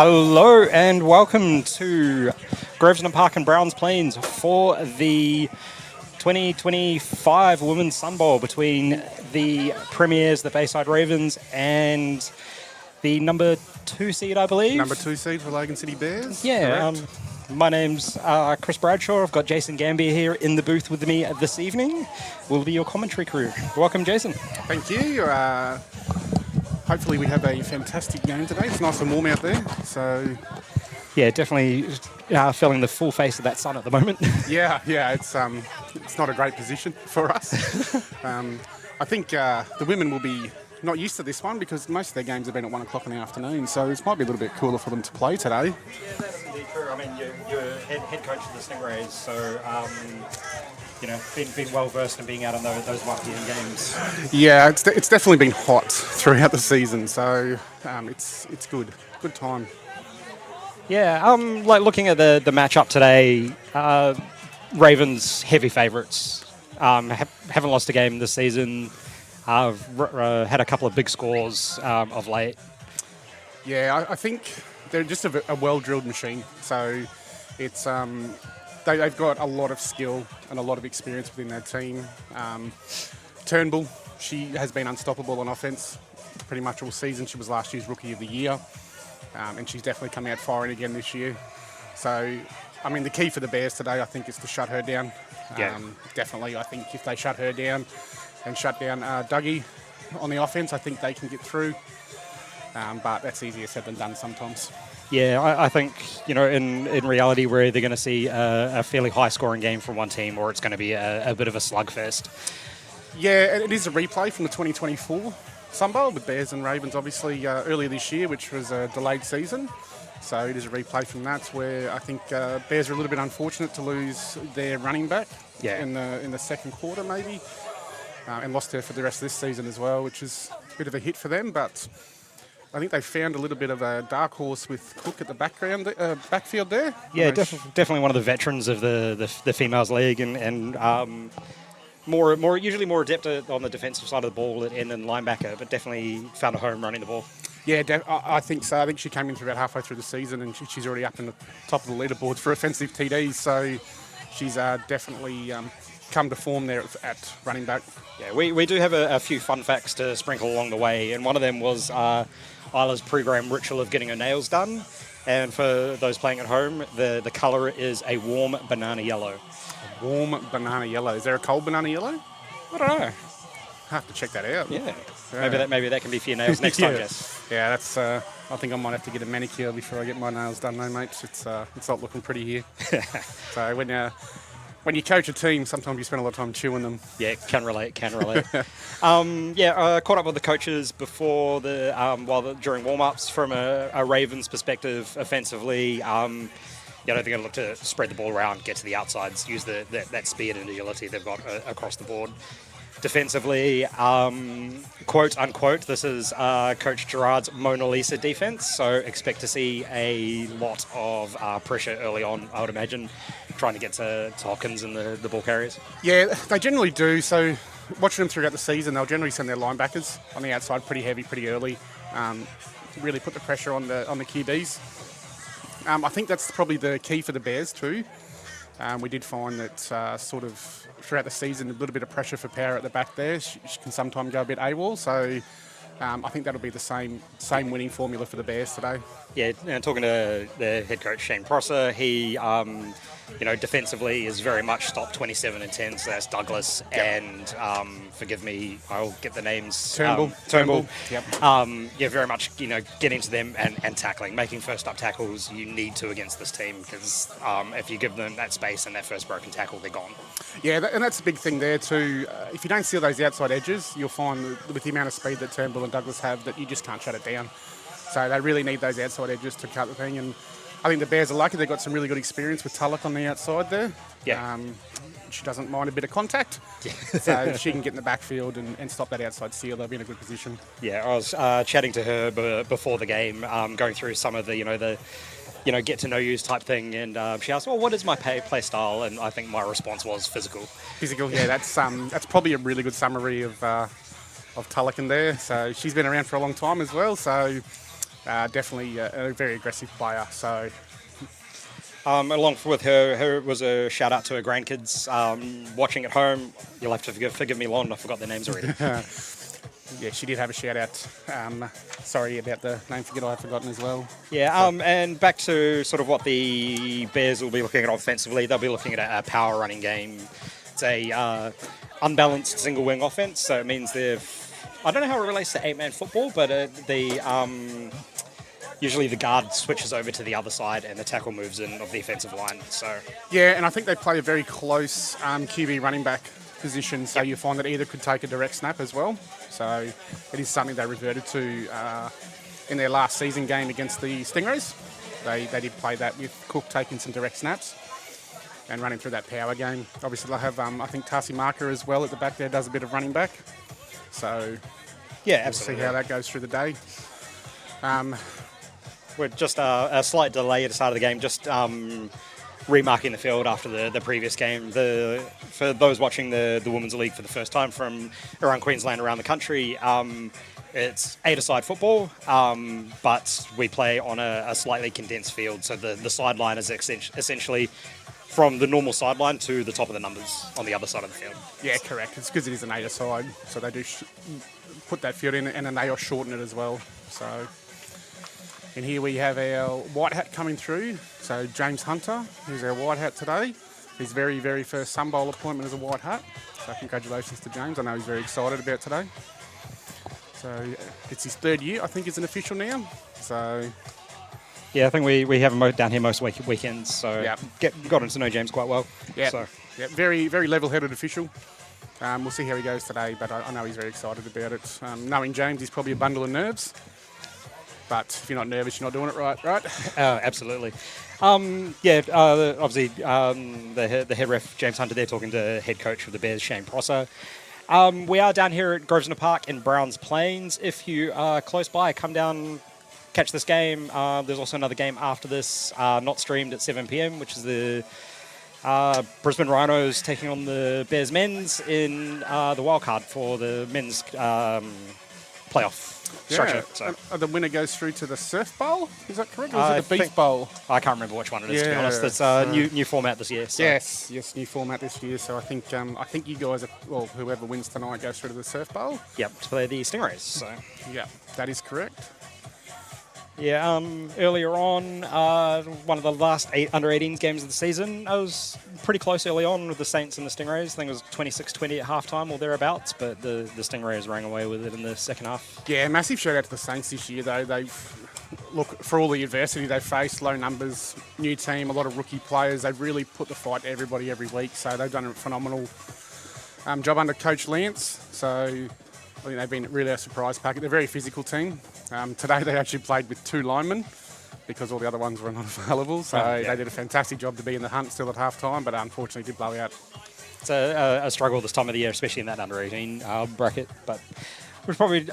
Hello and welcome to Grosvenor Park and Browns Plains for the 2025 Women's Sun Bowl between the Premiers, the Bayside Ravens, and the number 2 seed, I believe. Number 2 seed for Logan City Bears. Yeah. My name's Chris Bradshaw. I've got Jason Gambier here in the booth with me this evening. We'll be your commentary crew. Welcome, Jason. Thank you. Hopefully we have a fantastic game today. It's nice and warm out there, so... Yeah, definitely feeling the full face of that sun at the moment. Yeah, it's not a great position for us. I think the women will be not used to this one because most of their games have been at 1 o'clock in the afternoon, so it might be a little bit cooler for them to play today. Yeah, that's indeed true. I mean, you're head coach of the Stingrays, so... been well versed in being out on those 1 p.m. games. Yeah, it's definitely been hot throughout the season, so it's good time. Yeah, like looking at the matchup today, Ravens heavy favourites. Haven't lost a game this season. Had a couple of big scores of late. Yeah, I think they're just a well-drilled machine. So it's they've got a lot of skill and a lot of experience within their team. Turnbull, she has been unstoppable on offense pretty much all season. She was last year's Rookie of the Year, and she's definitely come out firing again this year. So, I mean, the key for the Bears today, I think, is to shut her down. Yeah. Definitely, I think if they shut her down and shut down Dougie on the offense, I think they can get through. But that's easier said than done sometimes. Yeah, I think, in reality, we're either going to see a fairly high-scoring game from one team or it's going to be a bit of a slugfest. Yeah, it is a replay from the 2024 Sun Bowl with Bears and Ravens, obviously, earlier this year, which was a delayed season. So it is a replay from that where I think Bears are a little bit unfortunate to lose their running back in the second quarter, maybe, and lost her for the rest of this season as well, which is a bit of a hit for them, but... I think they found a little bit of a dark horse with Cook at the backfield there. Yeah, definitely one of the veterans of the females league, and usually more adept on the defensive side of the ball and then linebacker, but definitely found a home running the ball. Yeah, I think so. I think she came in about halfway through the season, and she's already up in the top of the leaderboard for offensive TDs. So she's definitely come to form there at running back. Yeah, we do have a few fun facts to sprinkle along the way, and one of them was Isla's program ritual of getting her nails done. And for those playing at home, the colour is a warm banana yellow. A warm banana yellow. Is there a cold banana yellow? I don't know. I have to check that out. Yeah. Maybe that can be for your nails next time, Jess. Yeah, that's. I think I might have to get a manicure before I get my nails done, though, mate. It's not looking pretty here. So when you coach a team, sometimes you spend a lot of time chewing them. Yeah, can relate. Caught up with the coaches before during warm-ups from a Ravens perspective offensively. They're going to look to spread the ball around, get to the outsides, use that speed and agility they've got across the board. Defensively, quote unquote, this is Coach Gerard's Mona Lisa defense, so expect to see a lot of pressure early on, I would imagine, trying to get to Hawkins and the ball carriers. Yeah, they generally do. So watching them throughout the season, they'll generally send their linebackers on the outside pretty heavy, pretty early, to really put the pressure on the QBs. I think that's probably the key for the Bears too. We did find that sort of throughout the season, a little bit of pressure for Power at the back there. She can sometimes go a bit AWOL, so I think that'll be the same winning formula for the Bears today. Yeah, talking to the head coach, Shane Prosser, he, defensively is very much stop 27 and 10, so that's Douglas and, forgive me, I'll get the names. Turnbull. Yep. Very much, getting to them and tackling. Making first up tackles you need to against this team because if you give them that space and that first broken tackle, they're gone. Yeah, and that's a big thing there too. If you don't seal those outside edges, you'll find with the amount of speed that Turnbull and Douglas have that you just can't shut it down. So they really need those outside edges to cut the thing. And I think the Bears are lucky. They've got some really good experience with Tulloch on the outside there. Yeah. She doesn't mind a bit of contact. So she can get in the backfield and stop that outside seal. They'll be in a good position. Yeah, I was chatting to her before the game, going through some of the get to know yous type thing, and she asked, "Well, what is my play style?" And I think my response was physical. Physical, yeah. That's probably a really good summary of Tulloch in there. So she's been around for a long time as well. So Definitely a very aggressive player. So Along with her was a shout out to her grandkids watching at home. You'll have to forgive me, Lon. I forgot their names already. yeah, she did have a shout out. Sorry about the name forget I've forgotten as well. Yeah, and back to sort of what the Bears will be looking at offensively. They'll be looking at a power running game. It's a unbalanced single wing offense, so it means I don't know how it relates to 8-man football, but usually the guard switches over to the other side and the tackle moves in of the offensive line. So yeah, and I think they play a very close QB running back position, so you find that either could take a direct snap as well. So it is something they reverted to in their last season game against the Stingrays. They did play that with Cook taking some direct snaps and running through that power game. Obviously they'll have, I think, Tarsi Marker as well at the back there, does a bit of running back. So yeah, we'll see how that goes through the day. We're just a slight delay at the start of the game, just remarking the field after the previous game. For those watching the Women's League for the first time from around Queensland, around the country, it's 8-a-side football, but we play on a slightly condensed field. So the sideline is essentially from the normal sideline to the top of the numbers on the other side of the field. Yeah, correct. It's because it is an 8-a-side, so they do put that field in, and then they shorten it as well. So, and here we have our white hat coming through. So James Hunter, who's our white hat today. His very, very first Sunbowl appointment as a white hat. So congratulations to James. I know he's very excited about today. So it's his third year, I think, as an official now. So yeah, I think we have him down here most weekends. So gotten to know James quite well. Yeah, so. Yeah, very, very level-headed official. We'll see how he goes today, but I know he's very excited about it. Knowing James, he's probably a bundle of nerves. But if you're not nervous, you're not doing it right? Absolutely. Obviously, the head ref, James Hunter, there talking to head coach of the Bears, Shane Prosser. We are down here at Grosvenor Park in Browns Plains. If you are close by, come down, catch this game. There's also another game after this, not streamed at 7 p.m, which is the Brisbane Rhinos taking on the Bears men's in the wildcard for the men's playoff structure. So. The winner goes through to the Surf Bowl, is that correct? Or is it the Beach Bowl? I can't remember which one it is, to be honest. It's a new format this year. So. Yes, new format this year. So I think you guys, whoever wins tonight goes through to the Surf Bowl. Yep, to play the Stingrays. So. Yeah, that is correct. Yeah, earlier on, one of the last under-18s games of the season, I was pretty close early on with the Saints and the Stingrays. I think it was 26-20 at halftime or thereabouts, but the Stingrays rang away with it in the second half. Yeah, massive shout out to the Saints this year, though. Look, for all the adversity they've faced, low numbers, new team, a lot of rookie players, they've really put the fight to everybody every week, so they've done a phenomenal job under Coach Lance. So I think they've been really a surprise packet. They're a very physical team. Today they actually played with 2 linemen because all the other ones were not available. So they did a fantastic job to be in the hunt still at half-time, but unfortunately did blow out. It's a struggle this time of the year, especially in that under-18 bracket. But we'll probably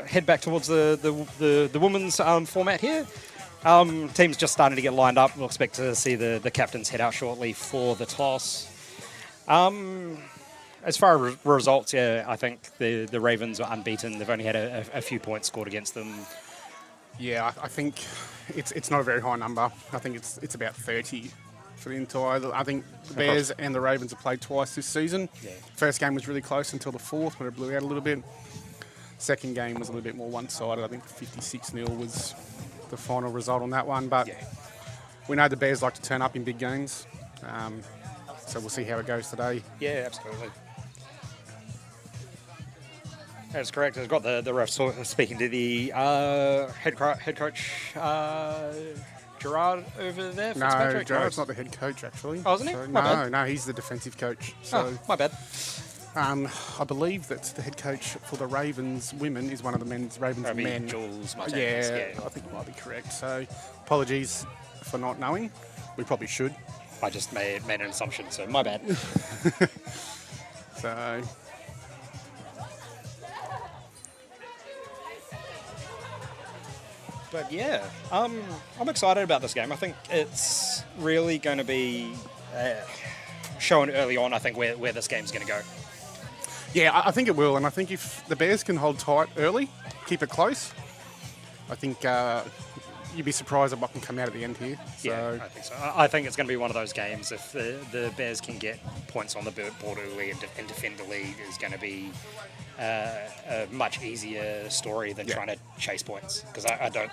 head back towards the women's format here. Teams just starting to get lined up. We'll expect to see the captains head out shortly for the toss. As far as results, I think the Ravens are unbeaten. They've only had a few points scored against them. Yeah, I think it's not a very high number. I think it's about 30 for the entire. I think the Bears and the Ravens have played twice this season. Yeah. First game was really close until the fourth, when it blew out a little bit. Second game was a little bit more one-sided. I think 56-0 was the final result on that one. But we know the Bears like to turn up in big games. So we'll see how it goes today. Yeah, absolutely. That's correct. I've got the ref speaking to the head coach Gerard over there. No, Gerard's not the head coach actually. Oh, isn't he? So, my no, he's the defensive coach. So my bad. I believe that the head coach for the Ravens women is one of the Ravens men. Jules I think you might be correct. So apologies for not knowing. We probably should. I just made an assumption, so my bad. So. But yeah, I'm excited about this game. I think it's really going to be shown early on, I think, where this game's going to go. Yeah, I think it will. And I think if the Bears can hold tight early, keep it close, I think you'd be surprised at what can come out at the end here. So. Yeah, I think so. I think it's going to be one of those games. If the Bears can get points on the board early and defend the lead, is going to be a much easier story than trying to chase points. Because I don't,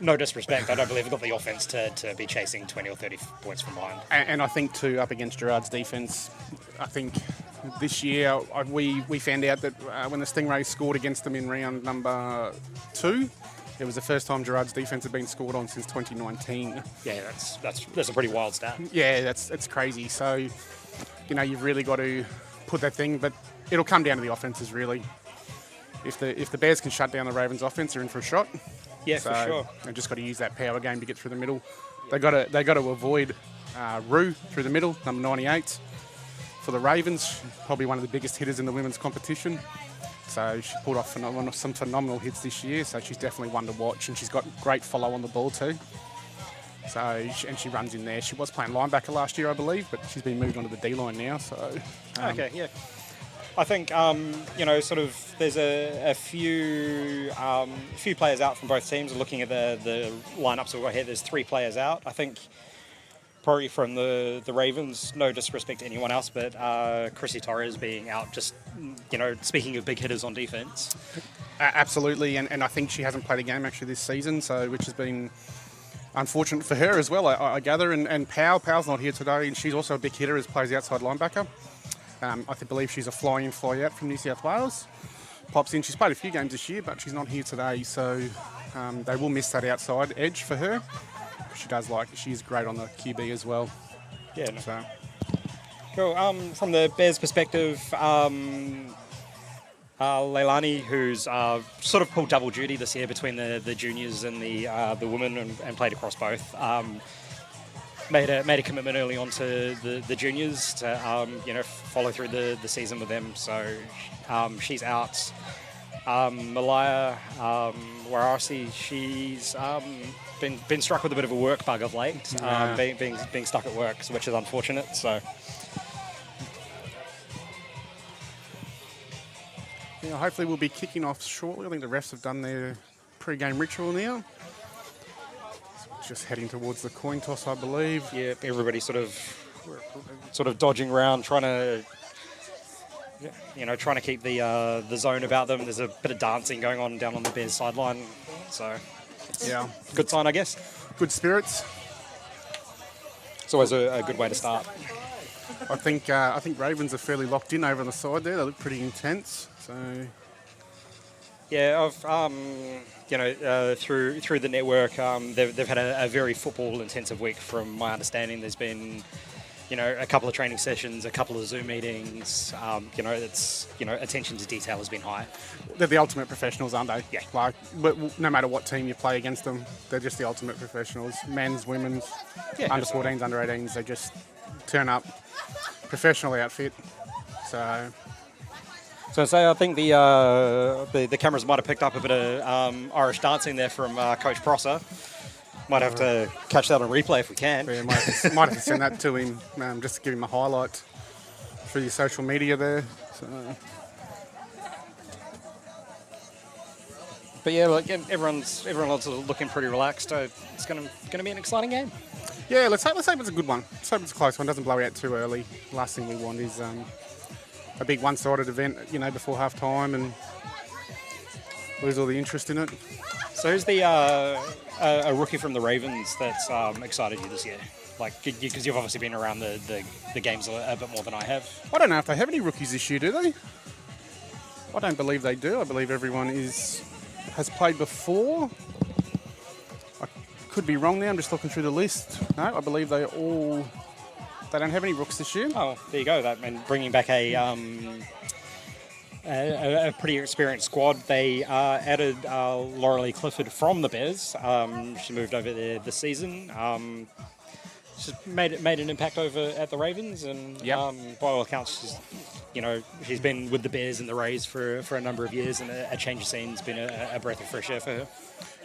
no disrespect, I don't believe they've got the offense to be chasing 20 or 30 points from behind. And I think, too, up against Gerard's defence, I think this year we found out that when the Stingrays scored against them in round number 2, it was the first time Gerard's defence had been scored on since 2019. Yeah, that's a pretty wild stat. Yeah, that's crazy. So, you've really got to put that thing, but it'll come down to the offences, really. If the Bears can shut down the Ravens' offence, they're in for a shot. Yeah, for sure. They've just got to use that power game to get through the middle. They got to avoid Rue through the middle, number 98, for the Ravens. Probably one of the biggest hitters in the women's competition. So she pulled off some phenomenal hits this year. So she's definitely one to watch, and she's got great follow on the ball too. So and she runs in there. She was playing linebacker last year, I believe, but she's been moved onto the D line now. So okay, yeah. I think sort of there's a few players out from both teams. Looking at the lineups we've got here, there's 3 players out. I think probably from the Ravens, no disrespect to anyone else, but Chrissy Torres being out, just speaking of big hitters on defense. Absolutely, and I think she hasn't played a game actually this season, so which has been unfortunate for her as well, I gather. And Powell's not here today, and she's also a big hitter as plays outside linebacker. I believe she's a fly-in, fly-out from New South Wales. Pops in. She's played a few games this year, but she's not here today, so they will miss that outside edge for her. She is great on the QB as well. Yeah. No. So. Cool. From the Bears' perspective, Leilani, who's sort of pulled double duty this year between the juniors and the women and played across both. Made a commitment early on to the juniors to follow through the season with them. So she's out. Malaya Warasi, she's been struck with a bit of a work bug of late, being stuck at work, which is unfortunate. So yeah, hopefully we'll be kicking off shortly. I think the refs have done their pre-game ritual now. Just heading towards the coin toss, I believe. Yeah, everybody sort of dodging around, trying to keep the zone about them. There's a bit of dancing going on down on the Bears sideline, so yeah, good sign, I guess. Good spirits. It's always a good way to start. I think Ravens are fairly locked in over on the side there. They look pretty intense. So yeah, through the network, they've had a very football intensive week. From my understanding, there's been a couple of training sessions, a couple of Zoom meetings. Attention to detail has been high. They're the ultimate professionals, aren't they? Yeah. But no matter what team you play against them, they're just the ultimate professionals. Men's, women's, under 14s, under 18s. They just turn up, professional outfit. So I think the cameras might have picked up a bit of Irish dancing there from Coach Prosser. Might have to catch that on replay if we can. Yeah, might have to send that to him just to give him a highlight through your social media there. So. But yeah, everyone's looking pretty relaxed. So it's going to be an exciting game. Yeah, let's hope it's a good one. Let's hope it's a close one. Doesn't blow out too early. The last thing we want is a big one-sided event, before half time and lose all the interest in it. So who's a rookie from the Ravens that's excited you this year? Because you've obviously been around the games a bit more than I have. I don't know if they have any rookies this year, do they? I don't believe they do. I believe everyone has played before. I could be wrong there. I'm just looking through the list. No, I believe they don't have any rooks this year. Oh, there you go. That and bringing back a pretty experienced squad. They added Laurelie Clifford from the Bears. She moved over there this season. She's made an impact over at the Ravens, and by all accounts, she's been with the Bears and the Rays for a number of years, and a change of scene's been a breath of fresh air for her.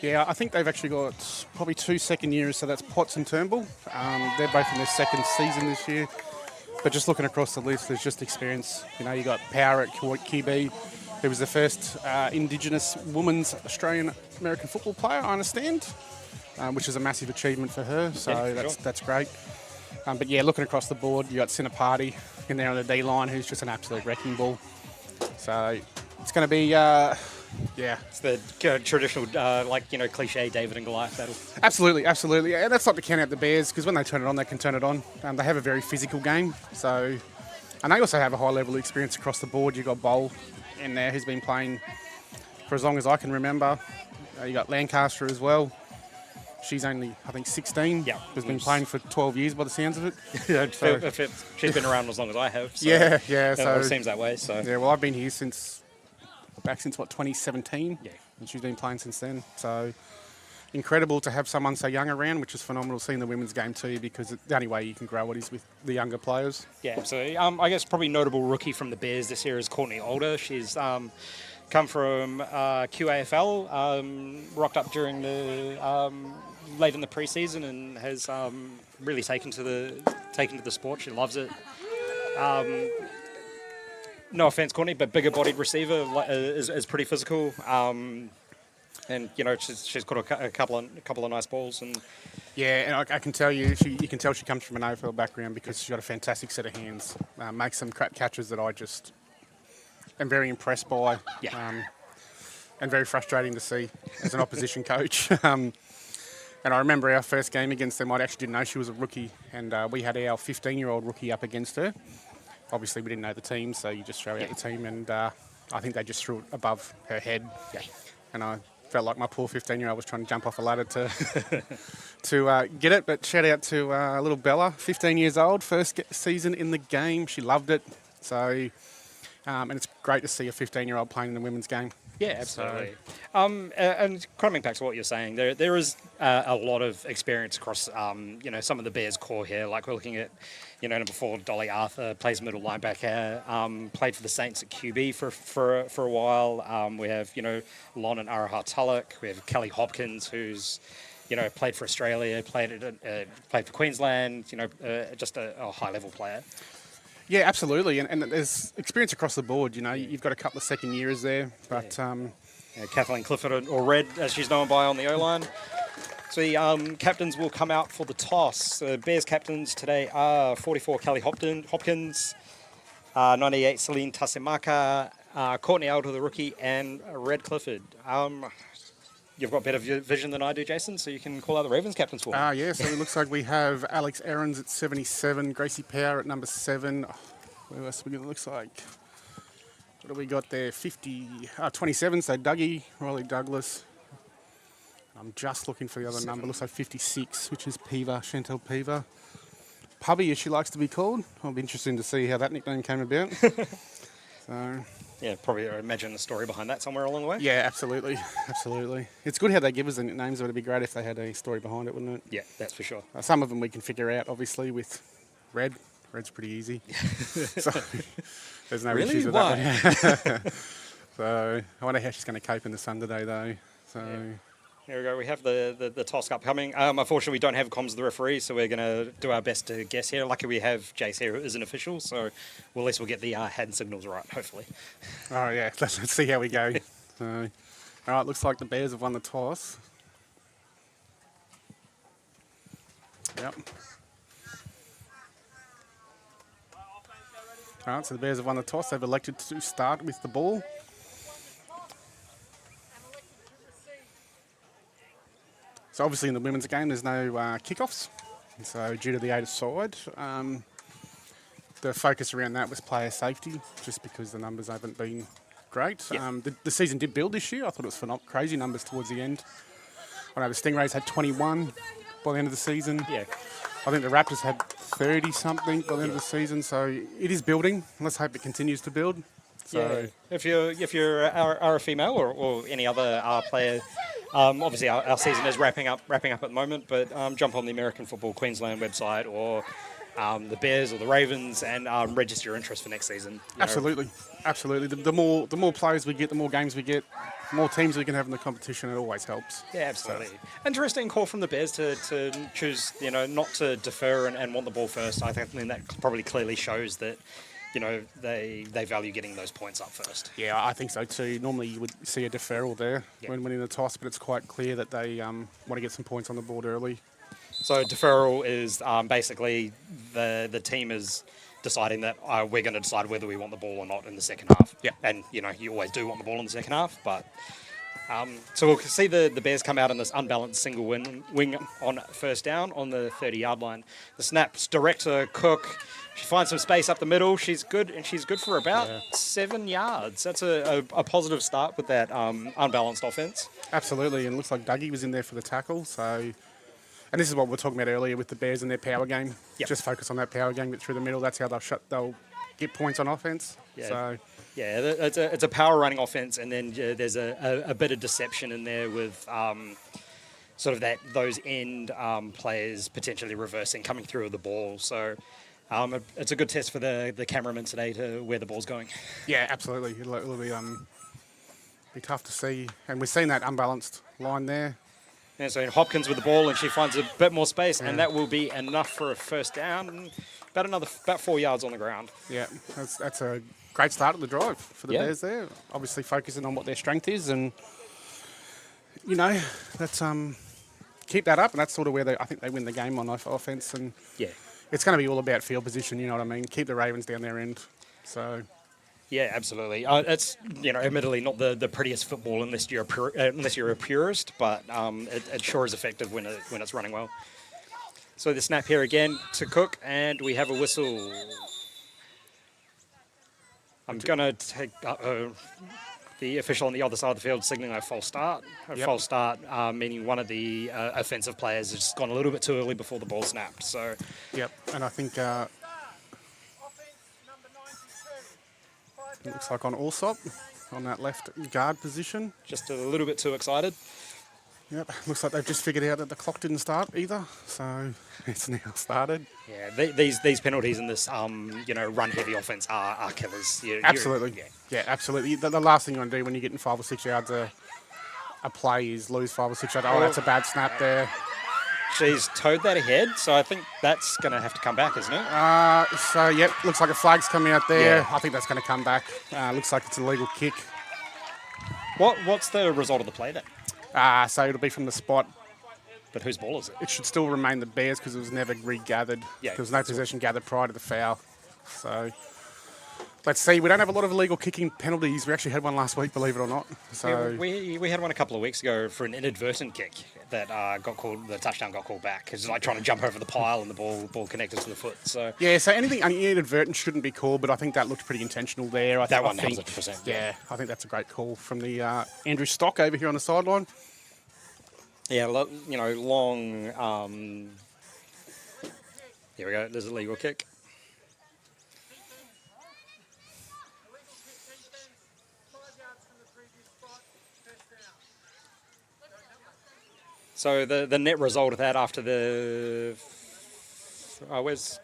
Yeah, I think they've actually got probably 2 second years, so that's Potts and Turnbull. They're both in their second season this year. But just looking across the list, there's just experience. You got Power at QB, He was the first Indigenous women's Australian American football player, I understand, which is a massive achievement for her. So that's great. But yeah, looking across the board, you got Sinapati in there on the D line, who's just an absolute wrecking ball. So it's going to be, It's the traditional, cliche David and Goliath battle. Absolutely. And that's not to count out the Bears, because when they turn it on, they can turn it on. They have a very physical game. So, and they also have a high level of experience across the board. You've got Bowl in there, who's been playing for as long as I can remember. You got Lancaster as well. She's only, I think, 16. Yeah. Has been playing for 12 years by the sounds of it. She's been around as long as I have. So yeah. So it seems that way. So yeah, well, I've been here since 2017. Yeah. And she's been playing since then. So incredible to have someone so young around, which is phenomenal seeing the women's game too, because the only way you can grow it is with the younger players. Yeah, absolutely. I guess probably notable rookie from the Bears this year is Courtney Older. She's come from QAFL, rocked up during the late in the preseason, and has really taken to the sport. She loves it. No offense, Courtney, but bigger bodied receiver is pretty physical. And she's got a couple of nice balls, and yeah, and I can tell you, you can tell she comes from an AFL background, because she's got a fantastic set of hands. Makes some crap catches that I just am very impressed by. Yeah. And very frustrating to see as an opposition coach. And I remember our first game against them, I actually didn't know she was a rookie, and we had our 15-year-old rookie up against her. Obviously, we didn't know the team, so you just throw out the team, and I think they just threw it above her head. Yeah. And I felt like my poor 15-year-old was trying to jump off a ladder to get it. But shout out to little Bella, 15 years old, first season in the game. She loved it. So, and it's great to see a 15-year-old playing in the women's game. Yeah, absolutely. And coming back to what you're saying, there is a lot of experience across, some of the Bears core here. Like we're looking at, number 4, Dolly Arthur, plays middle linebacker, played for the Saints at QB for a while. We have, Lon and Araha Tulloch. We have Kelly Hopkins, who's, played for Australia, played for Queensland, just a high-level player. Yeah, absolutely, and there's experience across the board. You've got a couple of second years there, but Kathleen Clifford, or Red, as she's known by on the O-line. So the captains will come out for the toss. Bears captains today are 44 Kelly Hopkins, 98 Celine Tasimaka, Courtney Alder, the rookie, and Red Clifford. You've got better vision than I do, Jason, so you can call out the Ravens captains for me. Yeah, so it looks like we have Alex Aarons at 77, Gracie Power at number 7. Where else it looks like? What do we got there? 27, so Dougie, Riley Douglas. I'm just looking for the other number. Looks like 56, which is Piva, Chantel Piva. Pubby, as she likes to be called. I'll be interested to see how that nickname came about. So... Yeah, probably imagine a story behind that somewhere along the way. Yeah, absolutely. It's good how they give us the nicknames, but it'd be great if they had a story behind it, wouldn't it? Yeah, that's for sure. Some of them we can figure out, obviously, with Red. Red's pretty easy. So there's no issues with that one. So I wonder how she's going to cope in the sun today, though. So... Yeah. Here we go. We have the toss upcoming. Unfortunately, we don't have comms of the referee, so we're going to do our best to guess here. Luckily, we have Jace here, who is an official, so at least we'll get the hand signals right, hopefully. Oh, yeah. Let's see how we go. So, all right, looks like the Bears have won the toss. Yep. All right, so the Bears have won the toss. They've elected to start with the ball. So obviously in the women's game, there's no kickoffs. So due to the 8 side, the focus around that was player safety, just because the numbers haven't been great. Yep. The season did build this year. I thought it was crazy numbers towards the end. I know the Stingrays had 21 by the end of the season. Yeah. I think the Raptors had 30-something by the end of the season. So it is building. Let's hope it continues to build. So if you're a female or any other player, obviously our season is wrapping up at the moment. But jump on the American Football Queensland website or the Bears or the Ravens and register your interest for next season. Absolutely. The more players we get, the more games we get, the more teams we can have in the competition. It always helps. Yeah, absolutely. So. Interesting call from the Bears to choose, not to defer and want the ball first. I think that probably clearly shows that. they value getting those points up first. Yeah, I think so too. Normally you would see a deferral there when winning the toss, but it's quite clear that they want to get some points on the board early. So deferral is basically the team is deciding that we're going to decide whether we want the ball or not in the second half. Yeah. And, you always do want the ball in the second half, but... so we'll see the Bears come out in this unbalanced single wing on first down on the 30-yard line. The snap's direct to Cook. She finds some space up the middle. She's good, and she's good for about 7 yards. That's a positive start with that unbalanced offense. Absolutely, and it looks like Dougie was in there for the tackle. So, and this is what we were talking about earlier with the Bears and their power game. Yep. Just focus on that power game, get through the middle. That's how they'll get points on offense. Yeah. So. Yeah, it's a power running offense, and then there's a bit of deception in there with sort of those end players potentially reversing, coming through with the ball. So it's a good test for the cameraman today to where the ball's going. Yeah, absolutely. It'll be tough to see, and we've seen that unbalanced line there. Yeah, so Hopkins with the ball, and she finds a bit more space, and that will be enough for a first down. About 4 yards on the ground. Yeah, that's a great start of the drive for the Bears there. Obviously focusing on what their strength is, and let's keep that up, and that's sort of where I think they win the game on offense. And it's going to be all about field position. You know what I mean? Keep the Ravens down their end. So. Yeah, absolutely. It's admittedly not the prettiest football unless you're a purist, but it sure is effective when it's running well. So the snap here again to Cook, and we have a whistle. I'm going to take the official on the other side of the field signaling a false start. False start meaning one of the offensive players has just gone a little bit too early before the ball snapped. So. Yep, and I think it looks like on Allsop on that left guard position. Just a little bit too excited. Yep, looks like they've just figured out that the clock didn't start either, so it's now started. Yeah, these penalties in this run-heavy offense are killers. Absolutely. Yeah, absolutely. The last thing you want to do when you're getting 5 or 6 yards a play is lose 5 or 6 yards. Oh, that's a bad snap there. She's towed that ahead, so I think that's going to have to come back, isn't it? Yep, looks like a flag's coming out there. Yeah. I think that's going to come back. Looks like it's a legal kick. What's the result of the play then? So it'll be from the spot. But whose ball is it? It should still remain the Bears because it was never regathered. Yeah, there was no possession gathered prior to the foul. So let's see. We don't have a lot of illegal kicking penalties. We actually had one last week, believe it or not. So we had one a couple of weeks ago for an inadvertent kick that got called. The touchdown got called back. It's like trying to jump over the pile and the ball connected to the foot. So so anything inadvertent shouldn't be called, but I think that looked pretty intentional there. That one 100%. Yeah, I think that's a great call from the Andrew Stock over here on the sideline. Yeah, long. Here we go. There's a legal kick. So the net result of that after we're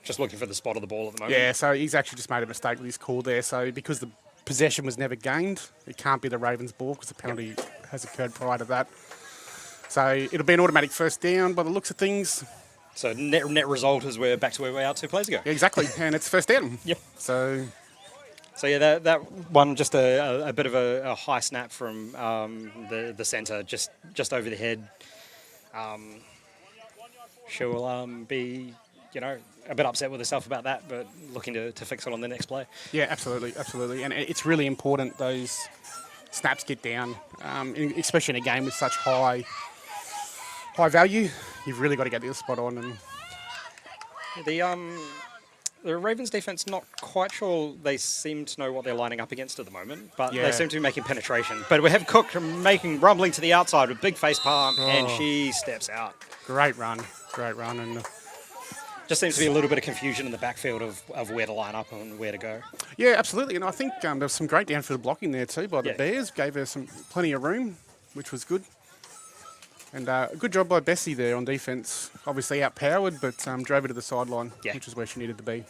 just looking for the spot of the ball at the moment. Yeah, so he's actually just made a mistake with his call there. So because the possession was never gained, it can't be the Ravens' ball because the penalty has occurred prior to that. So it'll be an automatic first down by the looks of things. So net result is we're back to where we were 2 plays ago. Yeah, exactly, and it's first down. Yep. So yeah, that one just a bit of a high snap from the centre, just over the head. She'll be a bit upset with herself about that, but looking to fix it on the next play. Yeah, absolutely, and it's really important those snaps get down, especially in a game with such high value. You've really got to get the spot on. And the Ravens defense, not quite sure they seem to know what they're lining up against at the moment, but they seem to be making penetration. But we have Cook rumbling to the outside with big face palm, and she steps out. Great run, and just seems to be a little bit of confusion in the backfield of where to line up and where to go. Yeah, absolutely, and I think there was some great downfield blocking there too by the Bears. Gave her plenty of room, which was good. And a good job by Bessie there on defence. Obviously outpowered, but drove her to the sideline, which is where she needed to be.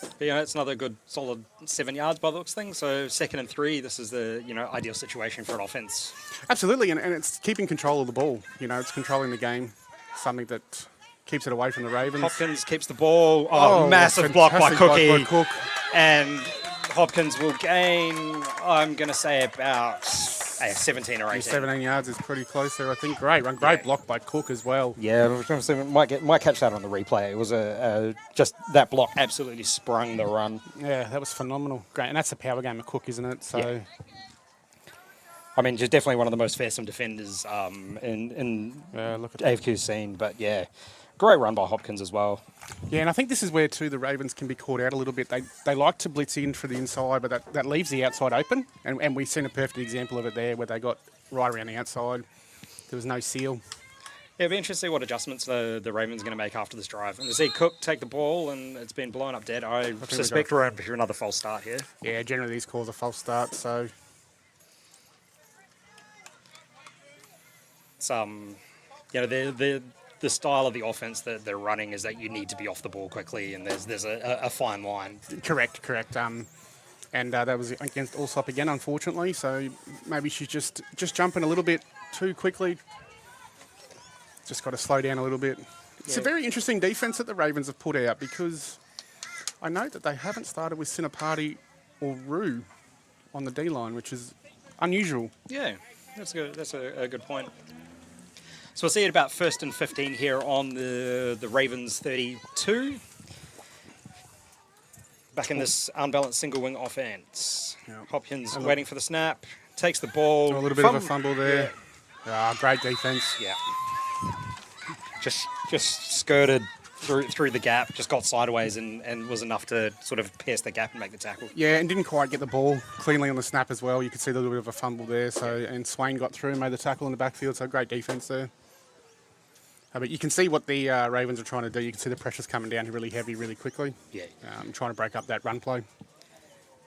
But, it's another good, solid 7 yards by the looks of things. So 2nd and 3, this is the ideal situation for an offence. Absolutely, and it's keeping control of the ball. It's controlling the game, something that keeps it away from the Ravens. Hopkins keeps the ball. Oh, massive block by Cookie. Cook. And Hopkins will gain, I'm going to say, about 17 or 18. 17 yards is pretty close there, I think. Great run. Great block by Cook as well. Yeah, I was going to say, might catch that on the replay. It was just that block absolutely sprung the run. Yeah, that was phenomenal. Great. And that's the power game of Cook, isn't it? So. Yeah. I mean, just definitely one of the most fearsome defenders in look at AFQ scene. But yeah, great run by Hopkins as well. Yeah, and I think this is where, too, the Ravens can be caught out a little bit. They like to blitz in for the inside, but that leaves the outside open. And we've seen a perfect example of it there where they got right around the outside. There was no seal. Yeah, it'll be interesting to see what adjustments the Ravens are going to make after this drive. And to see Cook take the ball and it's been blown up dead, I suspect we're in for another false start here. Yeah, generally these calls are false starts, so... It's, the style of the offense that they're running is that you need to be off the ball quickly, and there's a fine line. Correct. And that was against Allsop again, unfortunately. So maybe she's just jumping a little bit too quickly. Just got to slow down a little bit. It's a very interesting defense that the Ravens have put out, because I note that they haven't started with Sinapati or Rue on the D line, which is unusual. Yeah, that's good. That's a good point. So we'll see it about 1st and 15 here on the Ravens 32. Back in this unbalanced single wing offense. Yeah. Hopkins waiting for the snap, takes the ball. A little bit of a fumble there. Yeah. Great defense. Yeah. Just skirted through the gap, just got sideways and was enough to sort of pierce the gap and make the tackle. Yeah, and didn't quite get the ball cleanly on the snap as well. You could see a little bit of a fumble there. So and Swain got through and made the tackle in the backfield. So great defense there. But you can see what the Ravens are trying to do. You can see the pressure's coming down really heavy, really quickly. Yeah. Trying to break up that run play.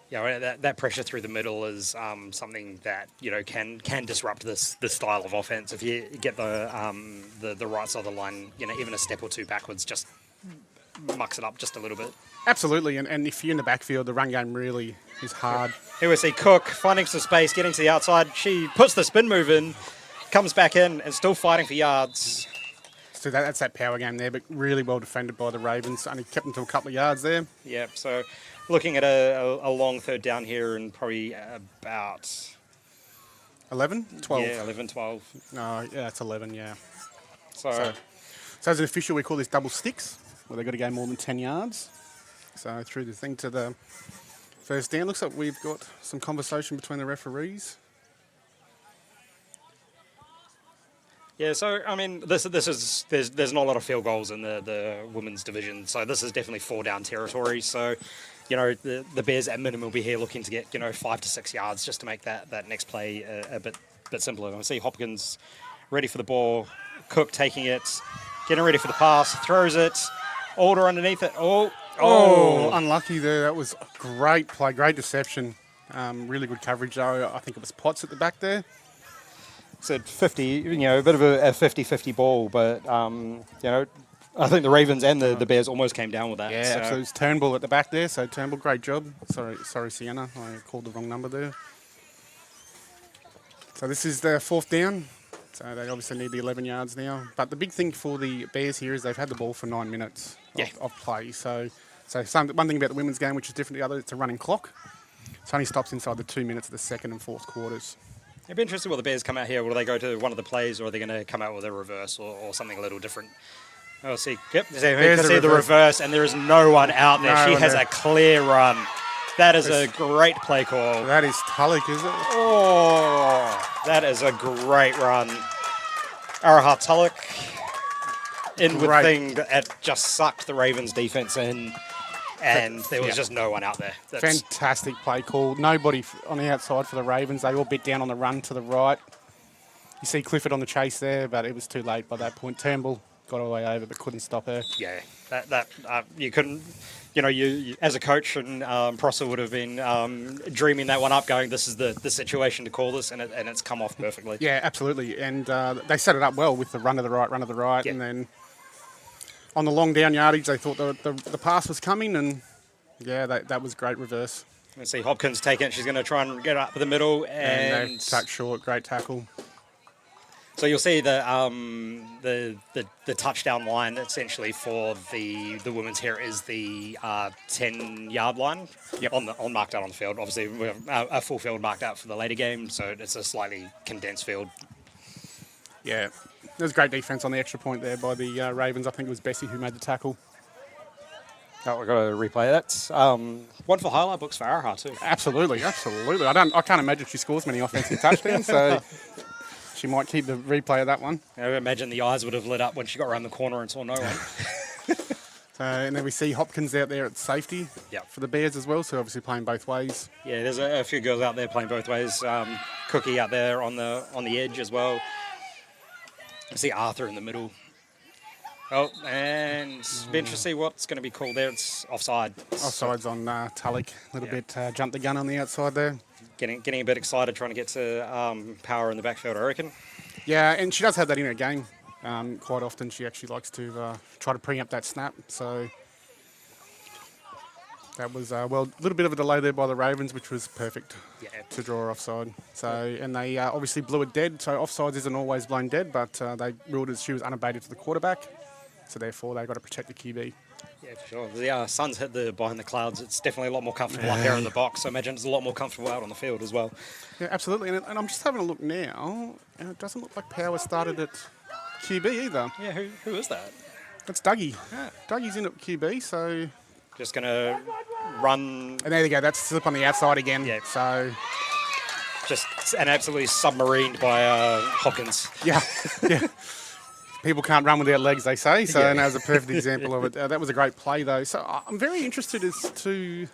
Yeah, that pressure through the middle is something that can disrupt this style of offense. If you get the right side of the line, even a step or two backwards, just mucks it up just a little bit. Absolutely, and if you're in the backfield, the run game really is hard. Here we see Cook finding some space, getting to the outside. She puts the spin move in, comes back in, and still fighting for yards. So that's that power game there, but really well defended by the Ravens. Only kept them to a couple of yards there. Yeah, so looking at a long third down here and probably about... 11? 12? Yeah, 11, 12. No, yeah, it's 11, yeah. So as an official, we call this double sticks, where they've got to go more than 10 yards. So through the thing to the first down. Looks like we've got some conversation between the referees. Yeah, so I mean, this is there's not a lot of field goals in the women's division, so this is definitely 4 down territory. So, the Bears at minimum will be here looking to get 5 to 6 yards just to make that next play a bit simpler. I see Hopkins ready for the ball, Cook taking it, getting ready for the pass, throws it, Alder underneath it. Oh, unlucky there. That was a great play, great deception. Really good coverage though. I think it was Potts at the back there. Said 50, a bit of a 50-50 ball, but I think the Ravens and the Bears almost came down with that. Yeah, so. Absolutely. It's Turnbull at the back there. So Turnbull, great job. Sorry, Sienna, I called the wrong number there. So this is the 4th down. So they obviously need the 11 yards now. But the big thing for the Bears here is they've had the ball for 9 minutes of play. So one thing about the women's game, which is different to the other, it's a running clock. So it only stops inside the 2 minutes of the 2nd and 4th quarters. It'd be interesting what the Bears come out here. Will they go to one of the plays, or are they going to come out with a reverse or something a little different? We'll see. Yep, you can see the reverse, and there is no one out there. She has a clear run. That is a great play call. That is Tulloch, is it? Oh, that is a great run. Araha Tulloch in with thing that just sucked the Ravens defense in. And there was just no one out there. Fantastic play call. Nobody on the outside for the Ravens. They all bit down on the run to the right. You see Clifford on the chase there, but it was too late by that point. Turnbull got all the way over, but couldn't stop her. Yeah, that you couldn't. You as a coach and Prosser would have been dreaming that one up, going, "This is the situation to call this," and it's come off perfectly. Yeah, absolutely. And they set it up well with the run to the right, and then. On the long down yardage, they thought the pass was coming, and that was great reverse. Let's see Hopkins take it. She's going to try and get up the middle, and tuck short, great tackle. So you'll see the touchdown line essentially for the women's here is the 10-yard line. Yep. On marked out on the field. Obviously, we have a full field marked out for the later game, so it's a slightly condensed field. Yeah, there's great defence on the extra point there by the Ravens. I think it was Bessie who made the tackle. Oh, we've got to replay that. One for highlight books for Araha too. Absolutely. I can't imagine she scores many offensive touchdowns, so she might keep the replay of that one. I imagine the eyes would have lit up when she got around the corner and saw no one. And then we see Hopkins out there at safety for the Bears as well, so obviously playing both ways. Yeah, there's a few girls out there playing both ways. Cookie out there on the edge as well. I see Arthur in the middle. Oh, and be interesting to see what's going to be called there. It's offside. Offside's on Tulloch. A little bit jumped the gun on the outside there. Getting a bit excited trying to get to Power in the backfield, I reckon. Yeah, and she does have that in her game. Quite often she actually likes to try to preempt that snap. So that was, a little bit of a delay there by the Ravens, which was perfect to draw her offside. So, and they obviously blew it dead. So offsides isn't always blown dead, but they ruled as she was unabated to the quarterback. So therefore, they've got to protect the QB. Yeah, for sure. The sun's hit the behind the clouds. It's definitely a lot more comfortable up there in the box. I imagine it's a lot more comfortable out on the field as well. Yeah, absolutely. And I'm just having a look now, and it doesn't look like Power started at QB either. Yeah, who is that? That's Dougie. Yeah. Dougie's in at QB, so... Just going to run... And there you go. That's slip on the outside again. Yeah. So... Just and absolutely submarined by Hopkins. Yeah. People can't run with their legs, they say. So and that was a perfect example of it. That was a great play, though. So I'm very interested as to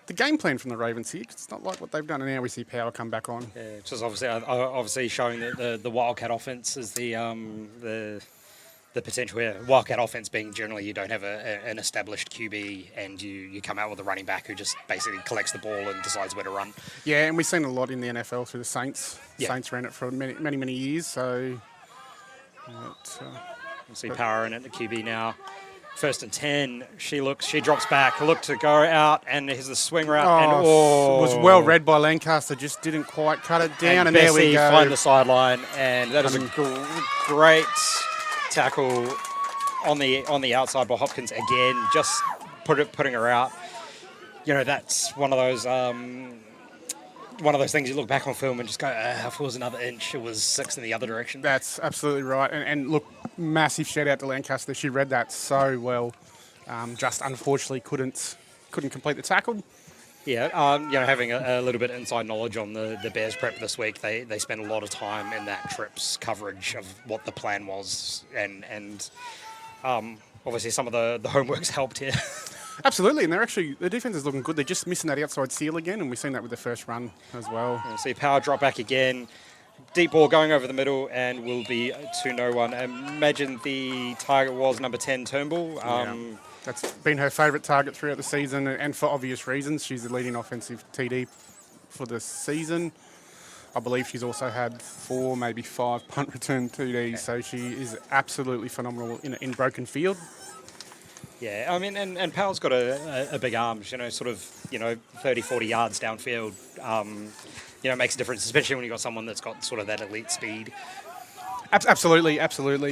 the game plan from the Ravens here. 'Cause it's not like what they've done, and now we see Power come back on. Yeah, it's just obviously showing that the Wildcat offense is the potential here. Wildcat offense being generally you don't have an established QB and you come out with a running back who just basically collects the ball and decides where to run. Yeah, and we've seen a lot in the NFL through the Saints. Yeah. Saints ran it for many years, so... You see Power in at the QB now. 1st and 10. She drops back. Look to go out, and here's the swing route. Was well read by Lancaster. Just didn't quite cut it down, and there we go. Find the sideline, and that is a great tackle on the outside by Hopkins again. Just putting her out. You know, that's one of those things you look back on film and just go, if it was another inch, it was 6 in the other direction. That's absolutely right. And look, massive shout out to Lancaster. She read that so well. Just unfortunately couldn't complete the tackle. Yeah, having a little bit of inside knowledge on the Bears prep this week, they spent a lot of time in that trips coverage of what the plan was, and obviously some of the homework's helped here. Absolutely, and the defense is looking good. They're just missing that outside seal again, and we've seen that with the first run as well. See Power drop back again. Deep ball going over the middle and will be to no one. Imagine the target was number 10, Turnbull. That's been her favourite target throughout the season, and for obvious reasons. She's the leading offensive TD for the season. I believe she's also had 4, maybe 5 punt return TDs, so she is absolutely phenomenal in broken field. Yeah, I mean, and Powell's got a big arm, 30, 40 yards downfield. Makes a difference, especially when you've got someone that's got sort of that elite speed. Absolutely.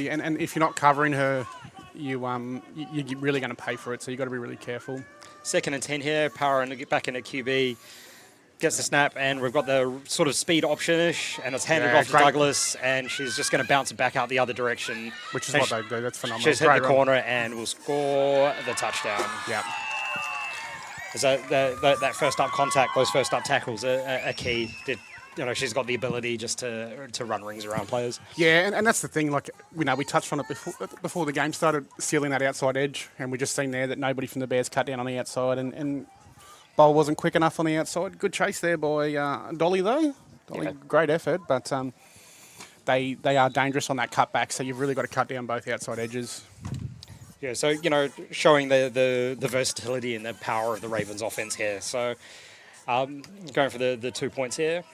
And if you're not covering her, you're really going to pay for it, so you've got to be really careful. 2nd and 10 here, Power back in at QB. Gets the snap, and we've got the sort of speed option-ish, and it's handed off to Douglas, and she's just going to bounce it back out the other direction. Which is what they do. That's phenomenal. She's hit the corner and will score the touchdown. Yeah. So that first-up contact, those first-up tackles are key. She's got the ability just to run rings around players. Yeah, and that's the thing. Like we touched on it before the game started, sealing that outside edge, and we just seen there that nobody from the Bears cut down on the outside, and Bowl wasn't quick enough on the outside. Good chase there by Dolly, though. Great effort, but they are dangerous on that cutback, so you've really got to cut down both outside edges. Yeah, so, showing the versatility and the power of the Ravens offense here. So, going for the 2 points here.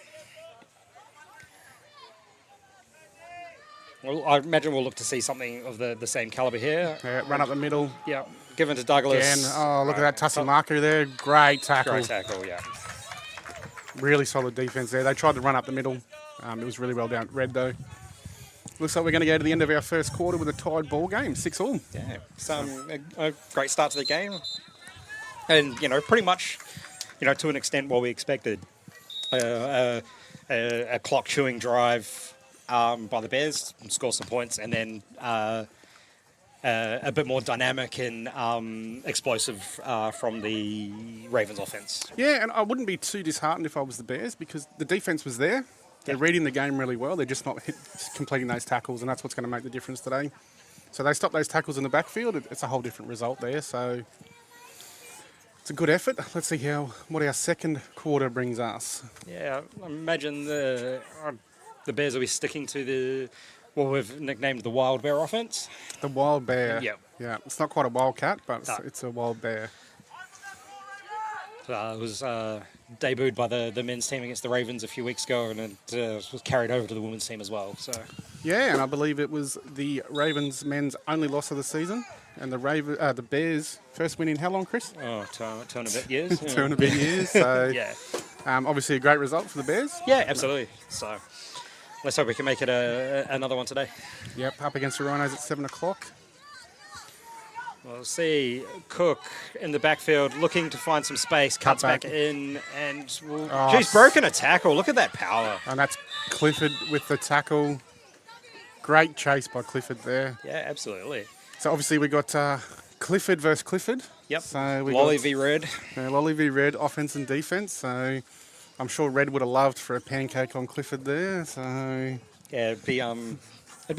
Well, I imagine we'll look to see something of the same calibre here. Yeah, run up the middle. Yeah, given to Douglas. Again. Look at that Tussie marker there. Great tackle. Great tackle, yeah. Really solid defence there. They tried to run up the middle. It was really well down red though. Looks like we're going to go to the end of our first quarter with a tied ball game, 6-all. Yeah, it's a great start to the game. And, pretty much, to an extent what we expected. A clock-chewing drive by the Bears, score some points, and then a bit more dynamic and explosive from the Ravens offense. Yeah, and I wouldn't be too disheartened if I was the Bears because the defense was there. They're reading the game really well. They're just not completing those tackles, and that's what's going to make the difference today. So they stop those tackles in the backfield. It's a whole different result there. So it's a good effort. Let's see what our second quarter brings us. Yeah, I imagine the Bears will be sticking to what we've nicknamed the Wild Bear offense. The Wild Bear. Yep. Yeah, it's not quite a wildcat, but it's a Wild Bear. It was debuted by the men's team against the Ravens a few weeks ago, and it was carried over to the women's team as well. So yeah, and I believe it was the Ravens men's only loss of the season, and the Bears' first win in how long, Chris? Oh, two and a bit years. 2 and a bit years. So yeah, obviously a great result for the Bears. Yeah, absolutely. So let's hope we can make it another one today. Yep, up against the Rhinos at 7 o'clock. We'll see Cook in the backfield looking to find some space, cuts back in, and she's broken a tackle. Look at that power. And that's Clifford with the tackle. Great chase by Clifford there. Yeah, absolutely. So obviously we got Clifford versus Clifford. Yep. So we Lolly got v Red. Lolly v Red, offense and defense. So I'm sure Red would have loved for a pancake on Clifford there. So yeah, it'd be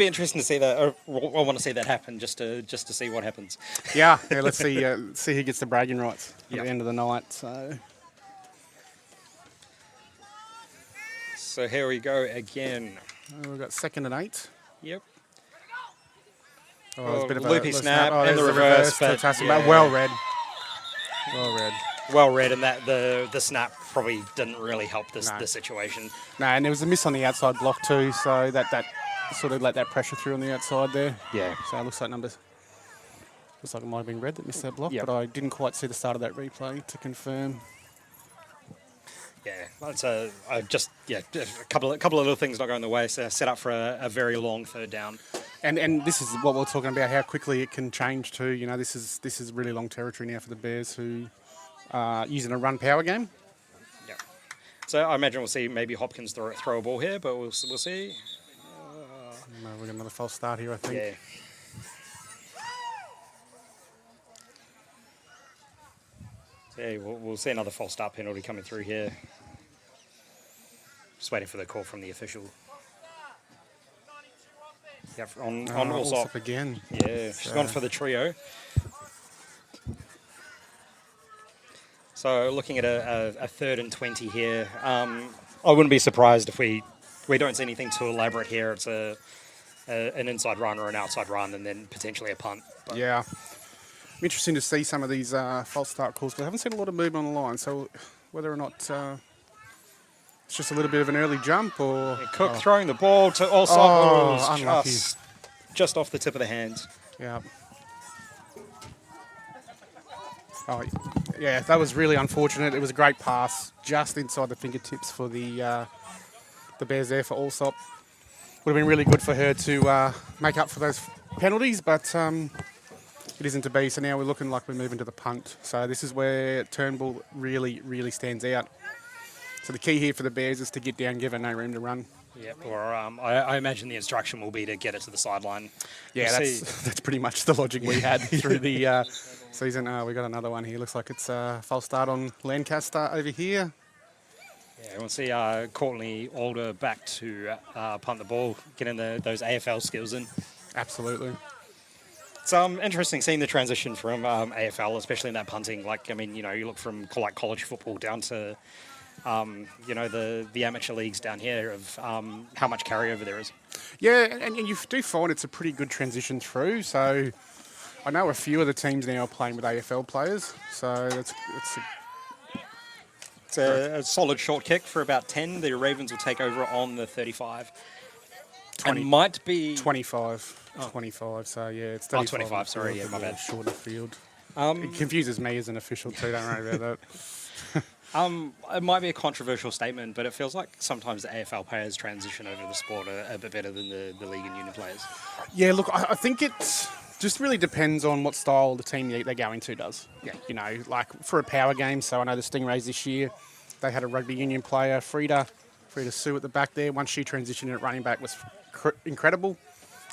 interesting to see that. I want to see that happen just to see what happens. Yeah. Let's see who gets the bragging rights at the end of the night. So here we go again. We've got 2nd and 8. Yep. There's a bit of loopy a snap and the reverse, but well read. Well read, and that the snap probably didn't really help the situation. No, and there was a miss on the outside block too, so that sort of let that pressure through on the outside there. Yeah. So it looks like it might have been Red that missed that block, Yep. but I didn't quite see the start of that replay to confirm. Yeah, it's a couple of little things not going the way. So set up for a very long third down. And this is what we're talking about, how quickly it can change too. This is really long territory now for the Bears who are using a run power game. Yeah. So I imagine we'll see maybe Hopkins throw a ball here, but we'll see. No, we've got another false start here, I think. Yeah. Yeah, we'll see another false start penalty coming through here. Just waiting for the call from the official. Yeah, on Allsop again. Yeah, she's gone for the trio. So looking at a 3rd and 20 here. I wouldn't be surprised if we don't see anything too elaborate here. It's an inside run or an outside run, and then potentially a punt. But yeah. Interesting to see some of these false start calls, because I haven't seen a lot of movement on the line. So whether or not it's just a little bit of an early jump, or Cook throwing the ball to Allsop. Unlucky. Just off the tip of the hands. Yeah. Oh, yeah, that was really unfortunate. It was a great pass, just inside the fingertips for the Bears there for Allsop. Would have been really good for her to make up for those penalties, but it isn't to be. So now we're looking like we're moving to the punt. So this is where Turnbull really, really stands out. So the key here for the Bears is to get down, give her no room to run. Yeah, or I imagine the instruction will be to get it to the sideline. Yeah, that's pretty much the logic we had through the season. We got another one here. Looks like it's a false start on Lancaster over here. Yeah, we'll see Courtney Alder back to punt the ball, getting those AFL skills in. Absolutely. It's interesting seeing the transition from AFL, especially in that punting. You look from college football down to the amateur leagues down here of how much carryover there is. Yeah, and you do find it's a pretty good transition through. So I know a few of the teams now are playing with AFL players. So it's a solid short kick for about 10. The Ravens will take over on the 35. 20, and might be 25. 25, so yeah, it's 35. 25, sorry, yeah, my bad. Shorter field. It confuses me as an official too, don't worry about that. It might be a controversial statement, but it feels like sometimes the AFL players transition over to the sport a bit better than the league and union players. Yeah, look, I think it's just really depends on what style the team they're going to does. Yeah. You know, like for a power game, so I know the Stingrays this year, they had a rugby union player, Frida Sue at the back there. Once she transitioned at running back was incredible.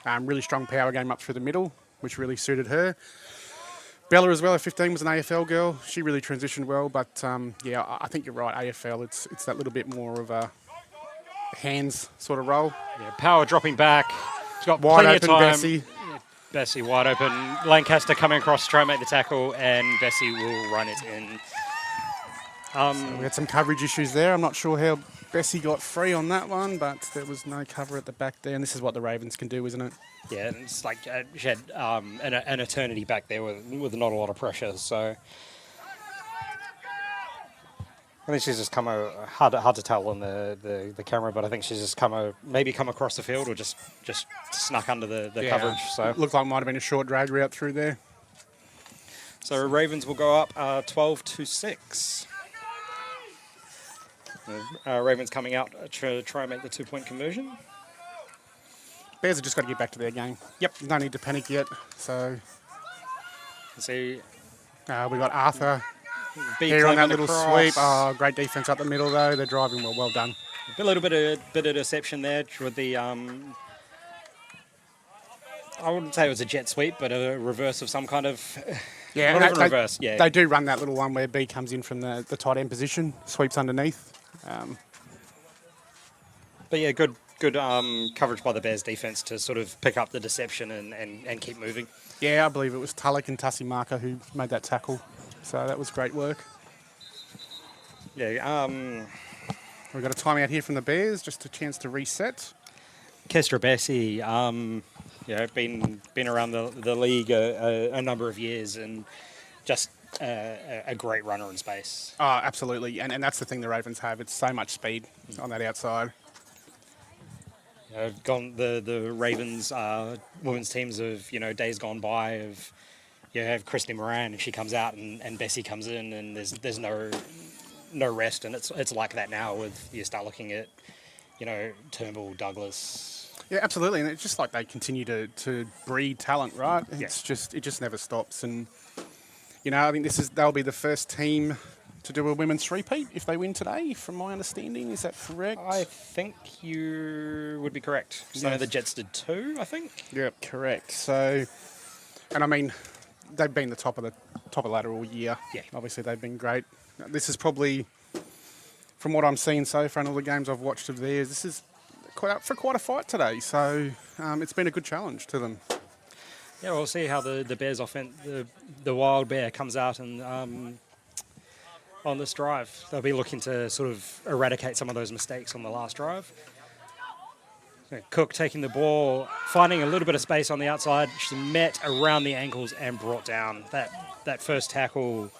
Really strong power game up through the middle, which really suited her. Bella as well, at 15, was an AFL girl. She really transitioned well, but yeah, I think you're right. AFL, it's that little bit more of a hands sort of role. Yeah, Power dropping back. She's got Wide plenty open, of time. Bessie. Bessie wide open. Lancaster coming across to try and make the tackle, and Bessie will run it in. We had some coverage issues there. I'm not sure how Bessie got free on that one, but there was no cover at the back there, and this is what the Ravens can do, isn't it? Yeah, and it's like she had an eternity back there with not a lot of pressure, so I think she's just come hard to tell on the camera, but I think she's just come across the field or just snuck under the coverage. So looked like it might have been a short drag route through there. So Ravens will go up 12-6. Ravens coming out to try and make the 2-point conversion. Bears have just got to get back to their game. Yep. No need to panic yet. So See, we got Arthur B here on that claiming the little cross. sweep. Oh, great defense up the middle though. They're driving well. Well done. A little bit of deception there with the I wouldn't say it was a jet sweep, but a reverse of some kind of. Yeah, not even reverse. Yeah, They do run that little one where B comes in from the tight end position, sweeps underneath. But yeah, good coverage by the Bears defense to sort of pick up the deception and keep moving. Yeah, I believe it was Tulloch and Tussie Marker who made that tackle. So that was great work. Yeah. We've got a timeout here from the Bears, just a chance to reset. Kestra Bessie, been around the league a number of years and just a great runner in space. Oh, absolutely. And that's the thing the Ravens have. It's so much speed on that outside. The Ravens women's teams of days gone by of have Christy Moran and she comes out and Bessie comes in and there's no rest, and it's like that now with you start looking at Turnbull, Douglas. Yeah, absolutely, and it's just like they continue to breed talent, right? It just never stops, and I think they'll be the first team to do a women's three-peat if they win today, from my understanding. Is that correct? I think you would be correct. So Yes. the Jets did 2, I think. Yep, correct. So, and I mean, they've been the top of the ladder all year. Yeah. Obviously, they've been great. This is probably, from what I'm seeing so far in all the games I've watched of theirs, this is quite up for quite a fight today. So it's been a good challenge to them. Yeah, we'll see how the Bears offense, the Wild Bear comes out and on this drive. They'll be looking to sort of eradicate some of those mistakes on the last drive. Cook taking the ball, finding a little bit of space on the outside. She's met around the ankles and brought down. That first tackle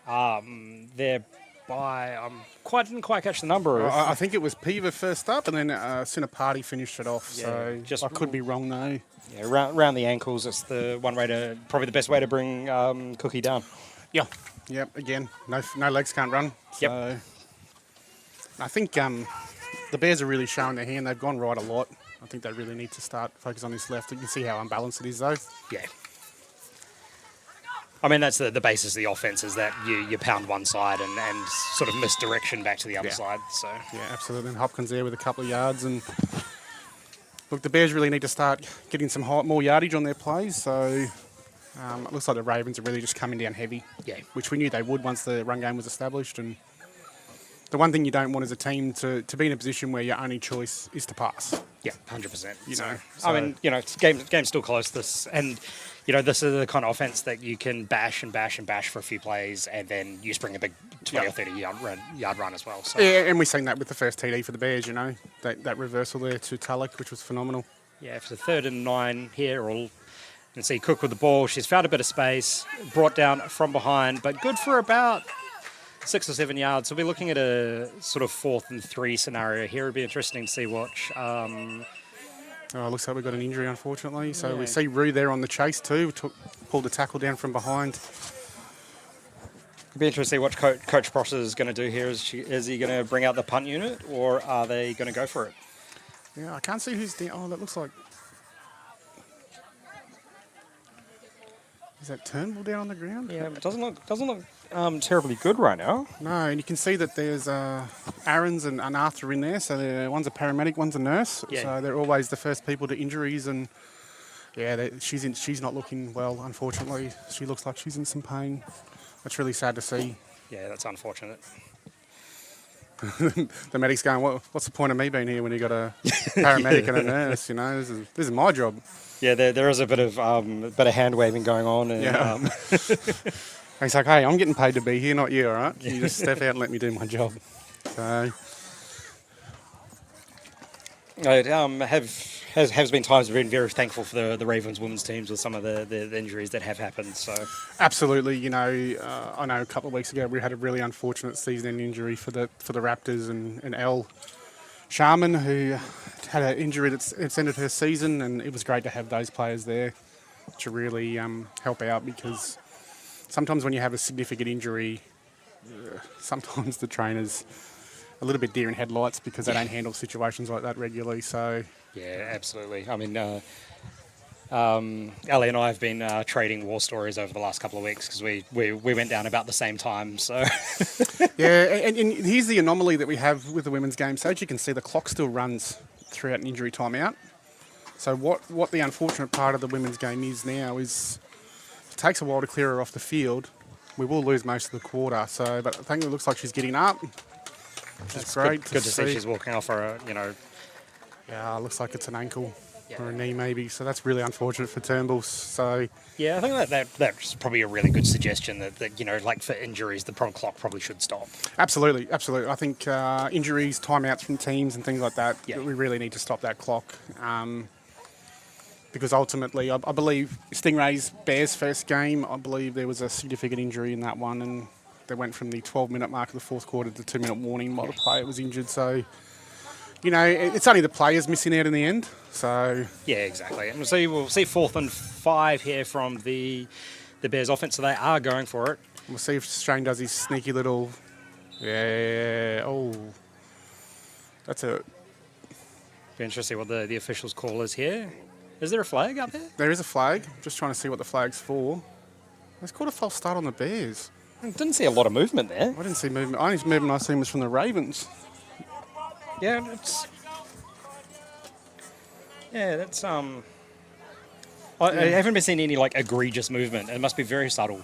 there by didn't quite catch the number. I think it was Piva first up, and then Sinapati finished it off. Yeah, so I could be wrong though. Yeah, around the ankles. It's probably the best way to bring Cookie down. Yeah. Yep. Again, no legs can't run. So Yep. I think the Bears are really showing their hand. They've gone right a lot. I think they really need to start focus on this left. You can see how unbalanced it is, though. Yeah. I mean, that's the basis of the offense is that you pound one side and sort of misdirection back to the other side. So Yeah, absolutely. And Hopkins there with a couple of yards. And look, the Bears really need to start getting some more yardage on their plays. So it looks like the Ravens are really just coming down heavy. Yeah. Which we knew they would once the run game was established. And the one thing you don't want is a team to be in a position where your only choice is to pass. Yeah, 100%. So, I mean, game's still close. This is the kind of offense that you can bash and bash and bash for a few plays, and then you spring a big 20 or 30 yard run as well. So. Yeah, and we've seen that with the first TD for the Bears. That reversal there to Tulloch, which was phenomenal. Yeah, it's a 3rd and 9 here. You can see Cook with the ball. She's found a bit of space, brought down from behind, but good for about 6 or 7 yards. So we'll be looking at a sort of 4th and 3 scenario here. It'd be interesting to see what. Looks like we've got an injury, unfortunately. So we see Rue there on the chase too. Pulled the tackle down from behind. It'll be interesting to see what Coach Prosser is going to do here. Is he going to bring out the punt unit, or are they going to go for it? Yeah, I can't see who's down. Oh, that looks like... Is that Turnbull down on the ground? Yeah, it doesn't look terribly good right now. No, and you can see that there's Aaron's and Arthur in there. So one's a paramedic, one's a nurse. Yeah. So they're always the first people to injuries. And yeah, she's not looking well, unfortunately. She looks like she's in some pain. That's really sad to see. Yeah, that's unfortunate. The medic's going, what's the point of me being here when you got a paramedic and a nurse? You know, this is my job. Yeah, there is a bit of hand waving going on. And, yeah. He's like, hey, I'm getting paid to be here, not you, all right? You just step out and let me do my job. So, it has been times I've been very thankful for the Ravens women's teams with some of the injuries that have happened. So absolutely, you know, I know a couple of weeks ago we had a really unfortunate season injury for the Raptors and Elle Sharman, who had an injury that's ended her season, and it was great to have those players there to really help out, because sometimes when you have a significant injury, sometimes the trainer's a little bit deer in headlights because they don't handle situations like that regularly. So yeah, absolutely. I mean, Ali and I have been trading war stories over the last couple of weeks because we went down about the same time. So yeah, and here's the anomaly that we have with the women's game. So as you can see, the clock still runs throughout an injury timeout. So what the unfortunate part of the women's game is now is it takes a while to clear her off the field. We will lose most of the quarter. So, but I think it looks like she's getting up. That's great. Good to see she's walking off her, you know. Yeah, looks like it's an ankle or a knee maybe. So that's really unfortunate for Turnbull. So yeah, I think that's probably a really good suggestion that you know, like for injuries, the clock probably should stop. Absolutely. I think injuries, timeouts from teams and things like that, we really need to stop that clock. Because ultimately, I believe Stingrays Bears first game, I believe there was a significant injury in that one, and they went from the 12-minute mark of the fourth quarter to the 2-minute warning while the player was injured. So, you know, it's only the players missing out in the end. So yeah, exactly. And so we'll see 4th and 5 here from the Bears offense. So they are going for it. We'll see if Shane does his sneaky little. Yeah. Oh, that's it. Be interesting what the officials' call is here. Is there a flag up there? There is a flag. Just trying to see what the flag's for. It's called a false start on the Bears. I didn't see a lot of movement there. I didn't see movement. Only movement I seen was from the Ravens. Yeah, that's I haven't been seeing any like egregious movement. It must be very subtle.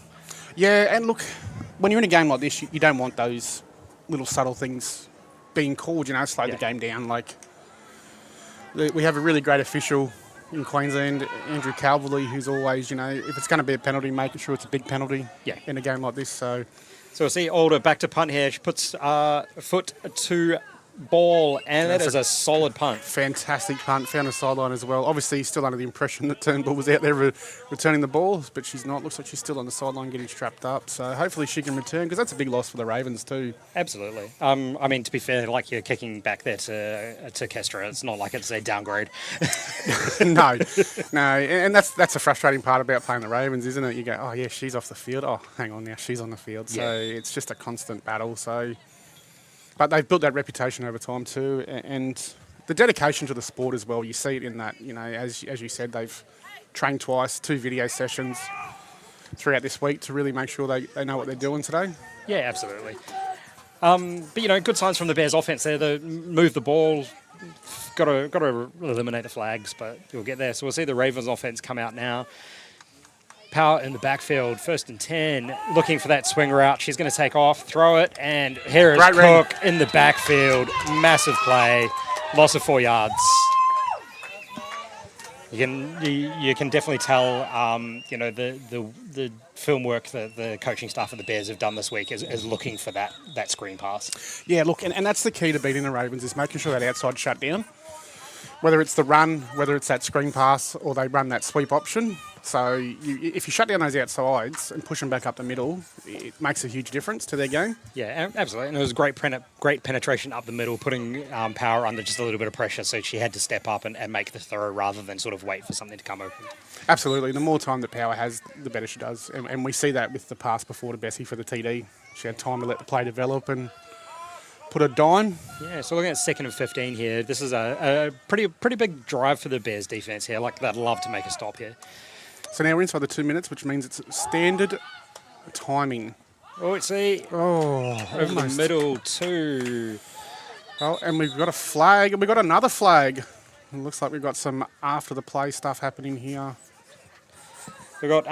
Yeah, and look, when you're in a game like this, you don't want those little subtle things being called. You know, slow the game down. Like we have a really great official in Queensland, Andrew Calverley, who's always, you know, if it's going to be a penalty, making sure it's a big penalty in a game like this. So we'll see Alder back to punt here. She puts foot to ball, and that is a solid punt. Fantastic punt. Found a sideline as well. Obviously, he's still under the impression that Turnbull was out there returning the ball, but she's not. Looks like she's still on the sideline getting strapped up. So hopefully she can return, because that's a big loss for the Ravens too. Absolutely. I mean, to be fair, like you're kicking back there to Kestra. It's not like it's a downgrade. No. And that's a frustrating part about playing the Ravens, isn't it? You go, oh yeah, she's off the field. Oh, hang on now, she's on the field. So it's just a constant battle. So. But they've built that reputation over time too, and the dedication to the sport as well. You see it in that, you know, as you said, they've trained twice, 2 video sessions throughout this week to really make sure they know what they're doing today. Yeah, absolutely. But, you know, good signs from the Bears offense there. They move the ball, got to eliminate the flags, but we'll get there. So we'll see the Ravens offense come out now. Power in the backfield, 1st and 10, looking for that swing route. She's going to take off, throw it, and here is Cook in the backfield. Massive play, loss of 4 yards. You can definitely tell, you know, the film work that the coaching staff of the Bears have done this week is looking for that screen pass. Yeah, look, and that's the key to beating the Ravens, is making sure that outside shut down. Whether it's the run, whether it's that screen pass, or they run that sweep option. So if you shut down those outsides and push them back up the middle, it makes a huge difference to their game. Yeah, absolutely. And it was great penetration up the middle, putting Power under just a little bit of pressure, so she had to step up and make the throw rather than sort of wait for something to come open. Absolutely. The more time that Power has, the better she does. And we see that with the pass before to Bessie for the TD. she had time to let the play develop and put a dime. Yeah, so looking at 2nd and 15 here, this is a pretty big drive for the Bears defense here. Like, they'd love to make a stop here. So now we're inside the 2 minutes, which means it's standard timing. Oh, see, over the middle too. Oh, and we've got a flag, and we've got another flag. It looks like we've got some after the play stuff happening here. We've got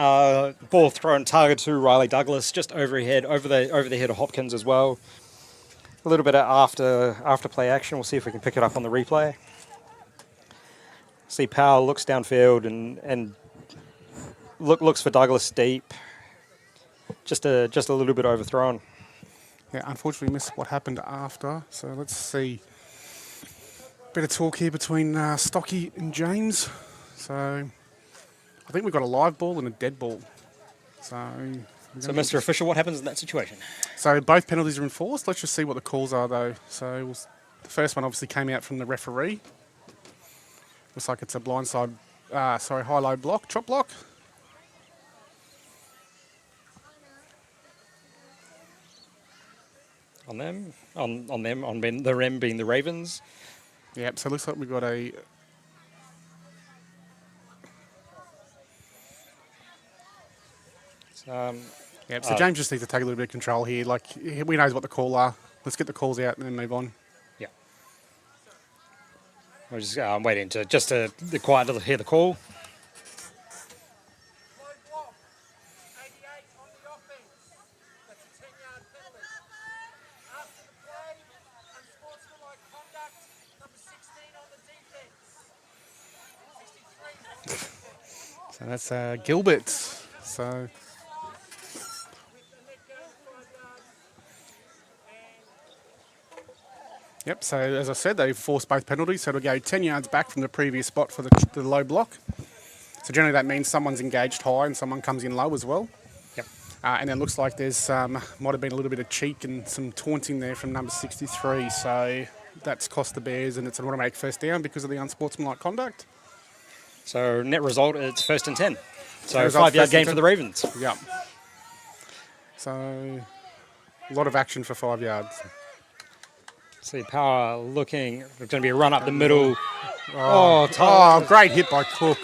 ball thrown target to Riley Douglas, just overhead, over the head of Hopkins as well. A little bit of after play action. We'll see if we can pick it up on the replay. See Powell looks downfield and looks for Douglas deep. Just a little bit overthrown. Yeah, unfortunately missed what happened after. So let's see. Bit of talk here between Stocky and James. So I think we've got a live ball and a dead ball. So Mr. Official, what happens in that situation? So both penalties are enforced. Let's just see what the calls are, though. So the first one obviously came out from the referee. Looks like it's a blindside, high-low block, chop block. On them, on the rem being the Ravens. Yep, so it looks like we've got a... Yep, so James just needs to take a little bit of control here. Like, we knows what the call are. Let's get the calls out and then move on. Yeah. We're just waiting to the quiet to hear the call. So that's Gilbert. So yep, so as I said, they forced both penalties, so it'll go 10 yards back from the previous spot for the low block. So generally that means someone's engaged high and someone comes in low as well. Yep. And then looks like there's might have been a little bit of cheek and some taunting there from number 63. So that's cost the Bears, and it's an automatic first down because of the unsportsmanlike conduct. So net result, it's 1st and 10. So 5-yard gain for the Ravens. Yep. So a lot of action for 5 yards. See Power looking. There's going to be a run up the middle. Great hit by Cook.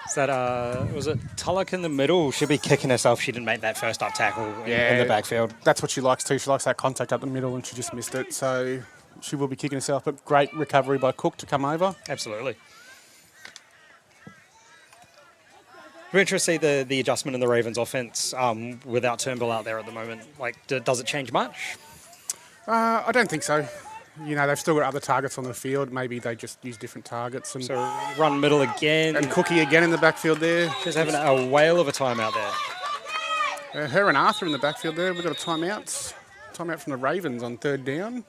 Is that was it Tulloch in the middle? She'd be kicking herself. She didn't make that first up tackle in the backfield. That's what she likes too. She likes that contact up the middle, and she just missed it. So she will be kicking herself. But great recovery by Cook to come over. Absolutely. We're interested to see the adjustment in the Ravens offense without Turnbull out there at the moment. Like, does it change much? I don't think so. You know, they've still got other targets on the field. Maybe they just use different targets. And so run middle again. And Cookie again in the backfield there. She's having a whale of a time out there. Her and Arthur in the backfield there. We've got a timeout. Timeout from the Ravens on 3rd down.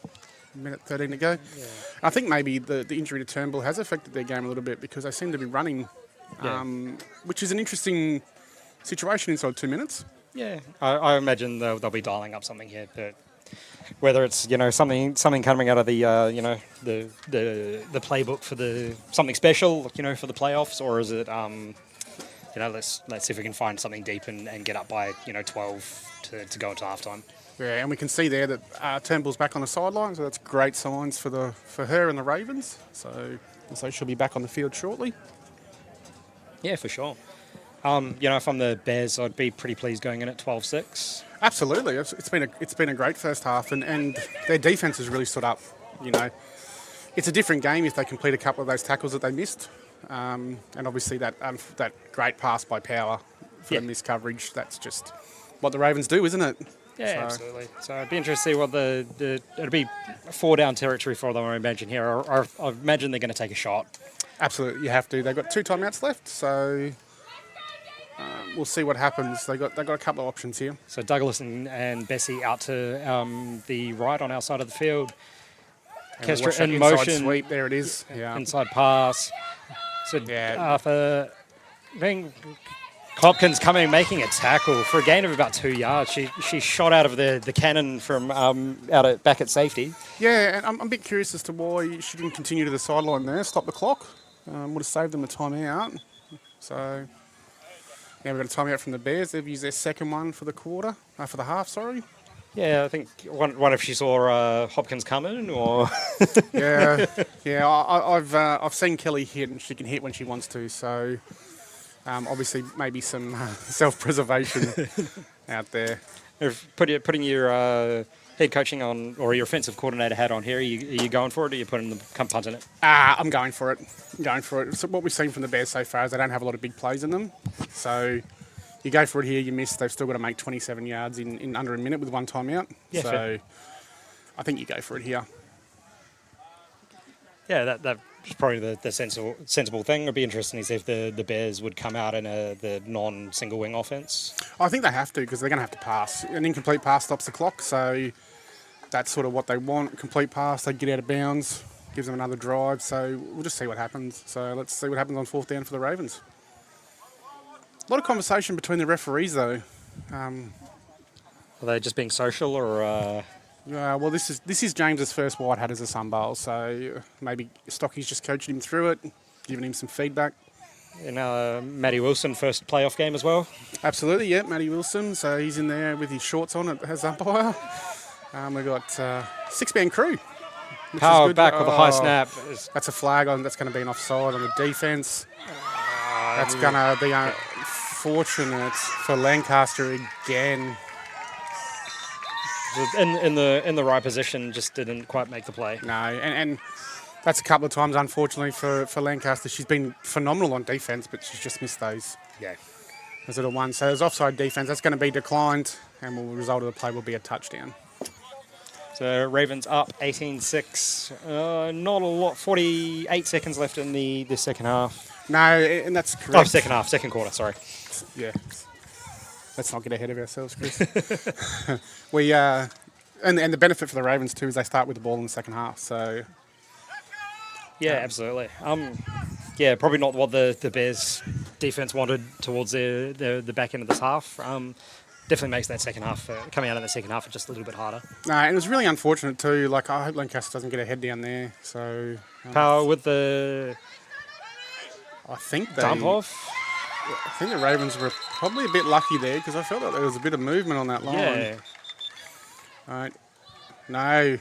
Minute 13 to go. Yeah. I think maybe the injury to Turnbull has affected their game a little bit because they seem to be running, which is an interesting situation inside 2 minutes. Yeah, I imagine they'll be dialing up something here, but whether it's something coming out of the the playbook for something special for the playoffs, or is it let's see if we can find something deep and get up by 12 to go into halftime. Yeah, and we can see there that Turnbull's back on the sideline, so that's great signs for her and the Ravens. So she'll be back on the field shortly. Yeah, for sure. If I'm the Bears, I'd be pretty pleased going in at 12-6. Absolutely, it's been a great first half, and their defense has really stood up. It's a different game if they complete a couple of those tackles that they missed, and obviously that great pass by Power for the missed coverage. That's just what the Ravens do, isn't it? Yeah, absolutely. So I'd be interested to see what it'll be 4-down territory for them, I imagine here. Or I imagine they're going to take a shot. Absolutely, you have to. They've got 2 timeouts left, so we'll see what happens. They've got a couple of options here. So Douglas and Bessie out to the right on our side of the field. Kestra in motion. Sweep, there it is. Yeah. Inside pass. So Arthur Hopkins making a tackle for a gain of about 2 yards. She shot out of the cannon from back at safety. Yeah, and I'm a bit curious as to why she didn't continue to the sideline there, stop the clock. Would have saved them a timeout. So Now we've got a timeout from the Bears. They've used their second one for the quarter, for the half, sorry. Yeah, I think one if she saw Hopkins coming, or Yeah, I've seen Kelly hit, and she can hit when she wants to. So obviously maybe some self-preservation out there. if putting your head coaching on or your offensive coordinator hat on here, are you going for it, or are you putting the punting it? I'm going for it. So what we've seen from the Bears so far is they don't have a lot of big plays in them. So you go for it here, you miss. They've still got to make 27 yards in under a minute with one timeout. Yeah, so fair. I think you go for it here. Yeah, that's probably the sensible thing. It'd be interesting to see if the Bears would come out in the non-single wing offense. I think they have to, because they're going to have to pass. An incomplete pass stops the clock, so that's sort of what they want. Complete pass, they get out of bounds, gives them another drive. So we'll just see what happens. So let's see what happens on 4th down for the Ravens. A lot of conversation between the referees, though. Are they just being social, or? Well, this is James's first white hat as a Sunbowl, so maybe Stocky's just coaching him through it, giving him some feedback. And Matty Wilson, first playoff game as well. Absolutely, yeah, Matty Wilson. So he's in there with his shorts on as umpire. We've got 6-man crew. Power back with a high snap. That's a flag on. That's going to be an offside on the defence. That's going to be unfortunate for Lancaster again. In the right position, just didn't quite make the play. No, and that's a couple of times, unfortunately, for Lancaster. She's been phenomenal on defence, but she's just missed those. Yeah. As it a one. So there's offside defence. That's going to be declined, and the result of the play will be a touchdown. So Ravens up 18-6. Not a lot. 48 seconds left in the second half. No, and that's correct. Oh, second quarter, sorry. Yeah. Let's not get ahead of ourselves, Chris. And the benefit for the Ravens too is they start with the ball in the second half. So yeah, absolutely. Yeah, probably not what the Bears defense wanted towards the back end of this half. Definitely makes that second half coming out in the second half just a little bit harder. No, and it was really unfortunate too. Like, I hope Lancaster doesn't get a head down there. So Power with the I think dump off. I think the Ravens were probably a bit lucky there, because I felt like there was a bit of movement on that line. Yeah. All right. No.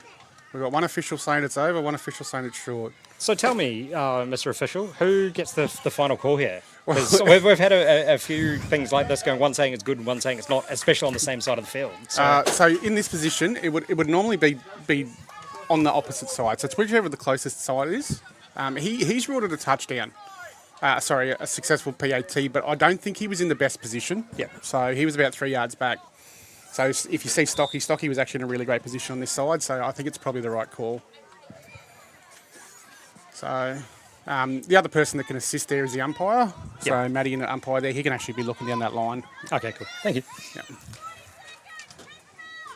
We've got one official saying it's over, one official saying it's short. So tell me, Mr. Official, who gets the final call here? Because we've had a few things like this going, one saying it's good and one saying it's not, especially on the same side of the field. So in this position, it would normally be on the opposite side. So it's whichever the closest side is. He's ruled it a touchdown. A successful PAT, but I don't think he was in the best position. Yeah. So he was about 3 yards back. So if you see Stocky was actually in a really great position on this side, so I think it's probably the right call. So the other person that can assist there is the umpire. So Yep. Matty in the umpire there, he can actually be looking down that line. Okay, cool. Thank you. Yeah.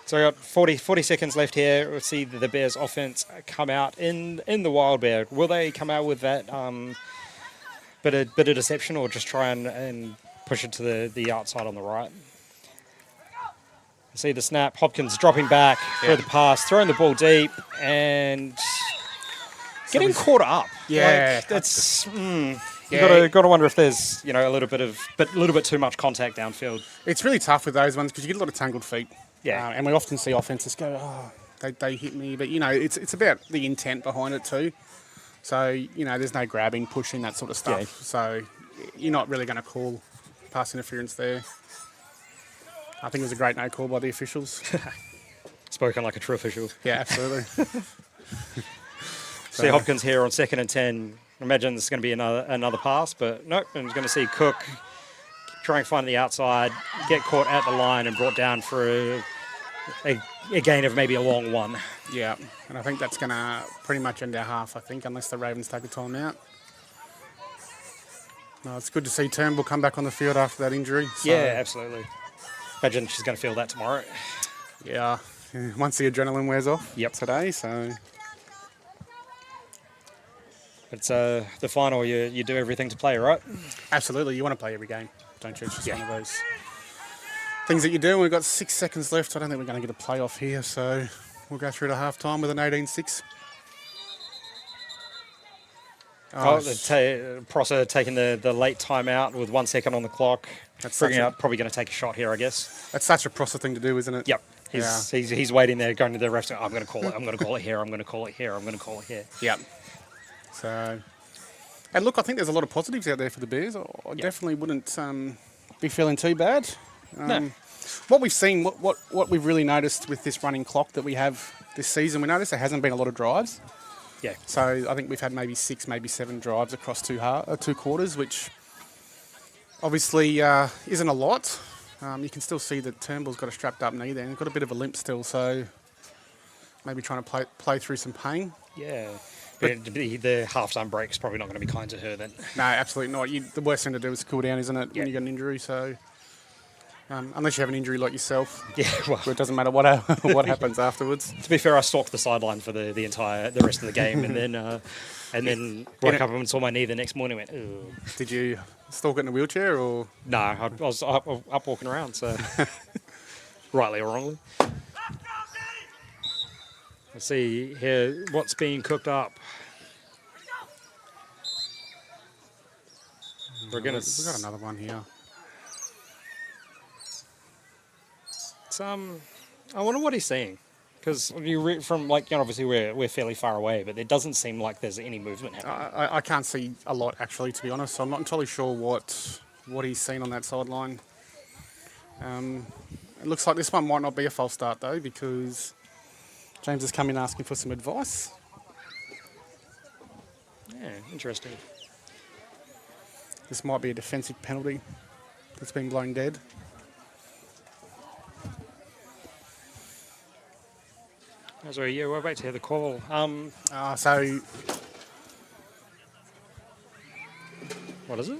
So we got 40 seconds left here. We'll see the Bears offense come out in the Wild Bear. Will they come out with that bit of deception, or just try and push it to the outside on the right? See the snap. Hopkins dropping back for the pass, throwing the ball deep, and getting caught up. Yeah, like, that's. You Yeah. got to wonder if there's a little bit too much contact downfield. It's really tough with those ones because you get a lot of tangled feet. Yeah. And we often see offences go, they hit me, but it's about the intent behind it too. So there's no grabbing, pushing, that sort of stuff. Yeah. So you're not really going to call pass interference there. I think it was a great no call by the officials. Spoken like a true official. Yeah, absolutely. See Hopkins here on 2nd and 10. Imagine this is going to be another pass, but nope. I'm going to see Cook try and find the outside, get caught at the line and brought down for a gain of maybe a long one. Yeah, and I think that's going to pretty much end our half, I think, unless the Ravens take a timeout. No, it's good to see Turnbull come back on the field after that injury. So, Yeah, absolutely. Imagine she's going to feel that tomorrow. Yeah, once the adrenaline wears off today, so... It's the final. You do everything to play, right? Absolutely, you want to play every game, don't you? It's just one of those things that you do. We've got 6 seconds left. I don't think we're going to get a playoff here, so we'll go through to half-time with an 18-6. Prosser taking the late timeout with 1 second on the clock. That's Probably going to take a shot here, I guess. That's such a Prosser thing to do, isn't it? Yep. He's waiting there, going to the refs. I'm going to call it. I'm going to call it here. I'm going to call it here. I'm going to call it here. Yep. So, and look, I think there's a lot of positives out there for the Bears. I definitely wouldn't be feeling too bad. No. What we've seen, what we've really noticed with this running clock that we have this season, we noticed there hasn't been a lot of drives. Yeah. So I think we've had maybe 6, maybe 7 drives across 2 quarters, which obviously isn't a lot. You can still see that Turnbull's got a strapped up knee there and got a bit of a limp still, so maybe trying to play through some pain. Yeah. But the half-time break's probably not going to be kind to her then. No, absolutely not. The worst thing to do is cool down, isn't it, when you get an injury? So unless you have an injury like yourself, well, it doesn't matter what happens afterwards. To be fair, I stalked the sideline for the rest of the game, and then woke up and saw my knee the next morning. And went, ooh. Did you stalk it in a wheelchair or? No, I was up walking around. So rightly or wrongly. Let's see here what's being cooked up. We've got another one here. I wonder what he's seeing, because from obviously we're fairly far away, but it doesn't seem like there's any movement happening. I can't see a lot actually, to be honest. So I'm not entirely sure what he's seen on that sideline. It looks like this one might not be a false start though, because James has come in asking for some advice. Yeah, interesting. This might be a defensive penalty that's been blown dead. So yeah, we're about to hear the call. So what is it?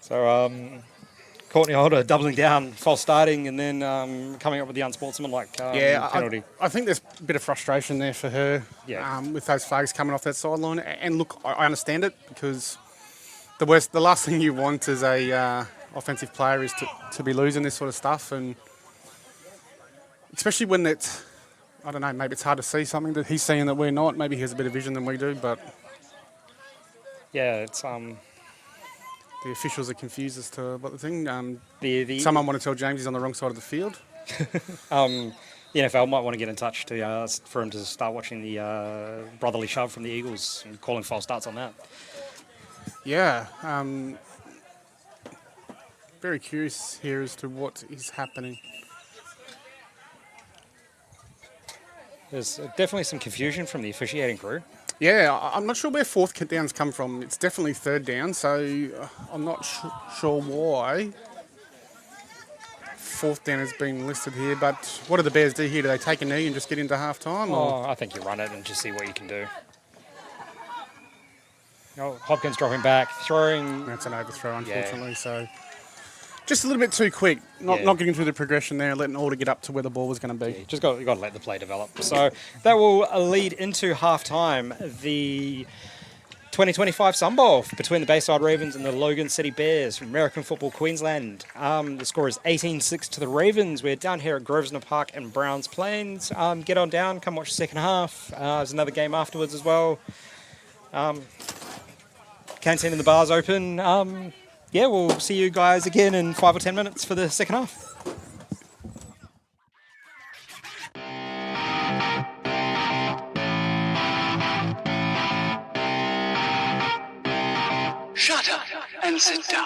So Courtney Holder doubling down, false starting, and then coming up with the unsportsmanlike penalty. I think there's a bit of frustration there for her with those flags coming off that sideline. And look, I understand it, because the last thing you want as a offensive player is to be losing this sort of stuff, and especially when it's, I don't know, maybe it's hard to see something that he's seeing that we're not. Maybe he has a better vision than we do, but yeah, it's the officials are confused as to what the thing. Someone want to tell James he's on the wrong side of the field. The NFL might want to get in touch for him to start watching the brotherly shove from the Eagles and calling false starts on that. Yeah. Very curious here as to what is happening. There's definitely some confusion from the officiating crew. Yeah, I'm not sure where 4th downs come from. It's definitely 3rd down, so I'm not sure why 4th down has been listed here. But what do the Bears do here? Do they take a knee and just get into half-time? I think you run it and just see what you can do. Hopkins dropping back, throwing. That's an overthrow, unfortunately. So just a little bit too quick. Not getting through the progression there, letting Alder get up to where the ball was going to be. You got to let the play develop. So that will lead into half-time. The 2025 Sun Bowl between the Bayside Ravens and the Logan City Bears from American Football Queensland. The score is 18-6 to the Ravens. We're down here at Grosvenor Park and Browns Plains. Get on down, come watch the second half. There's another game afterwards as well. Canteen and the bar's open. We'll see you guys again in 5 or 10 minutes for the second half. Shut up and sit down.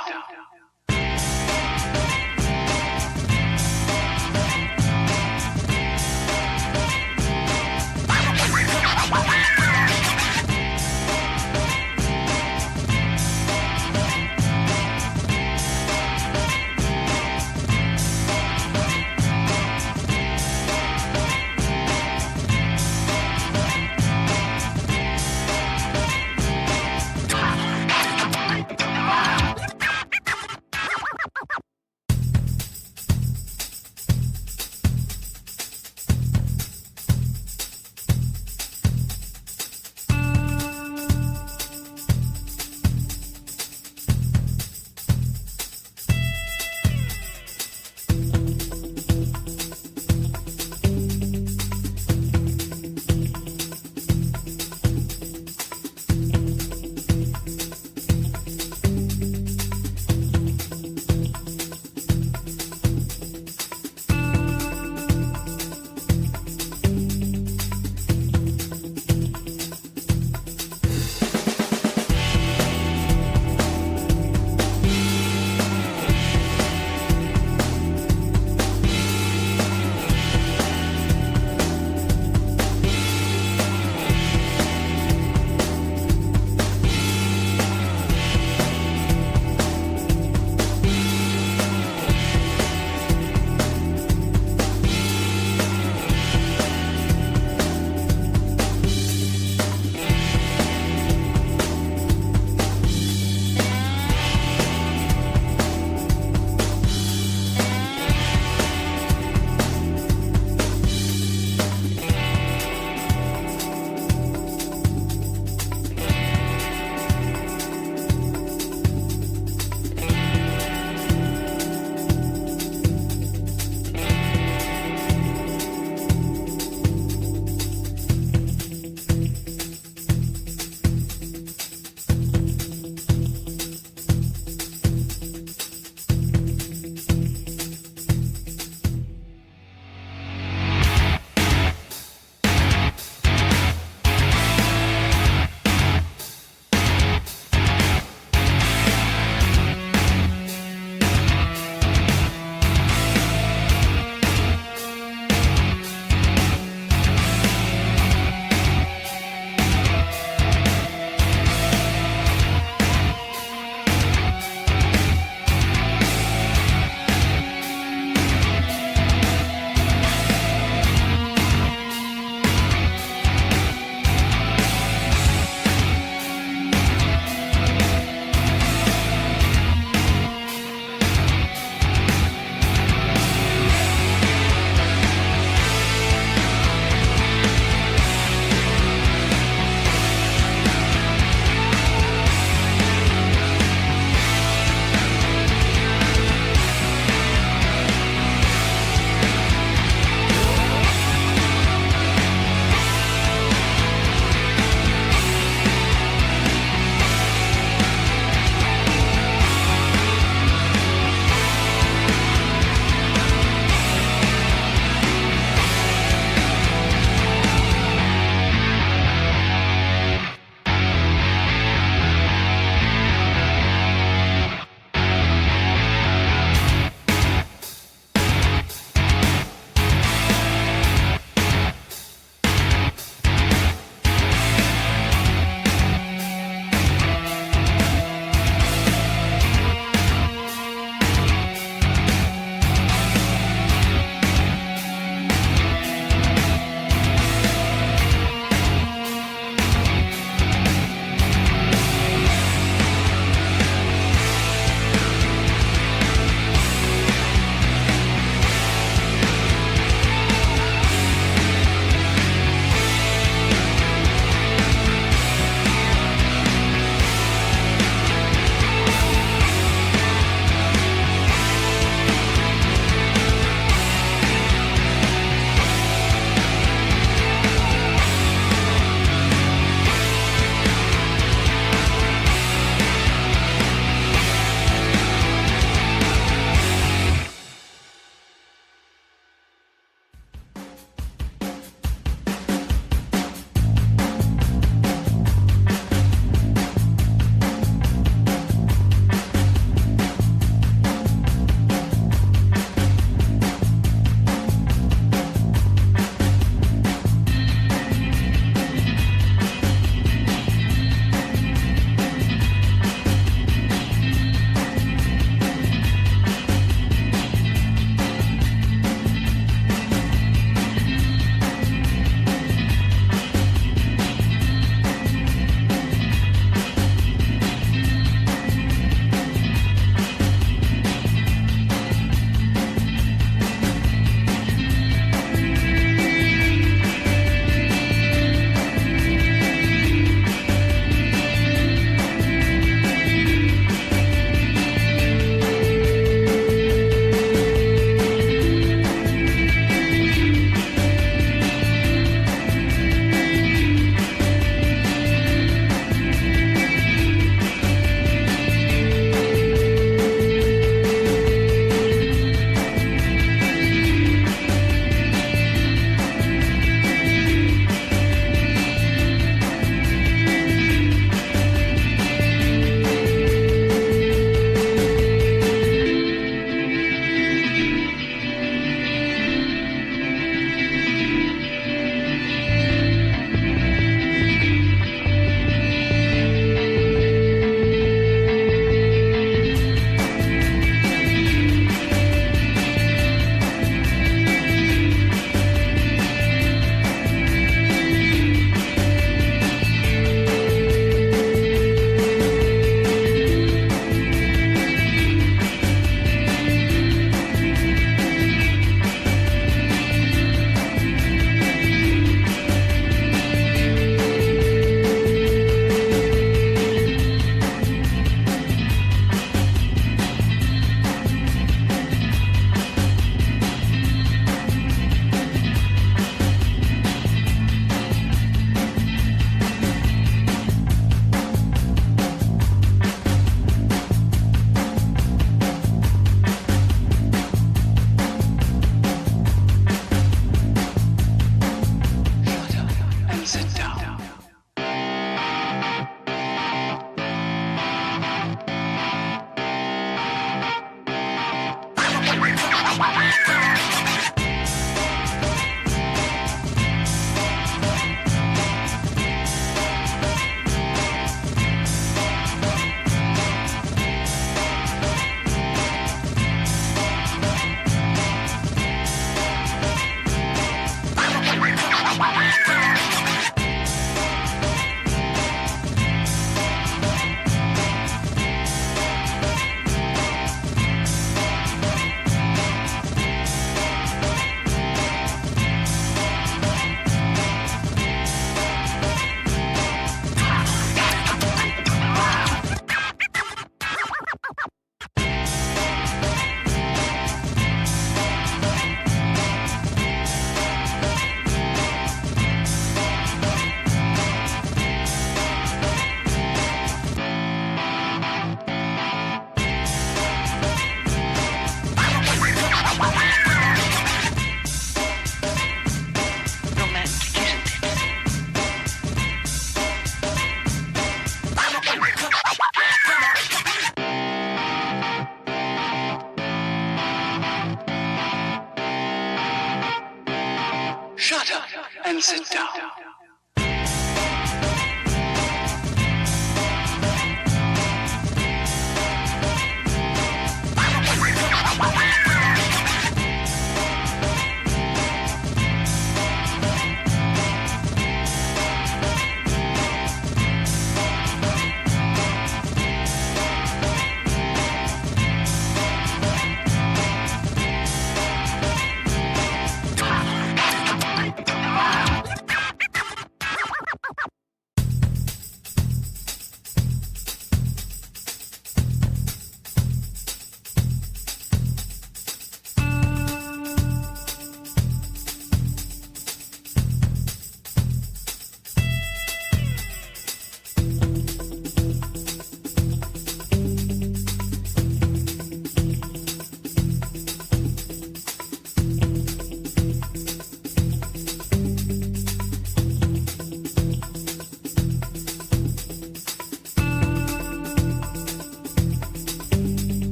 Shut up and sit down.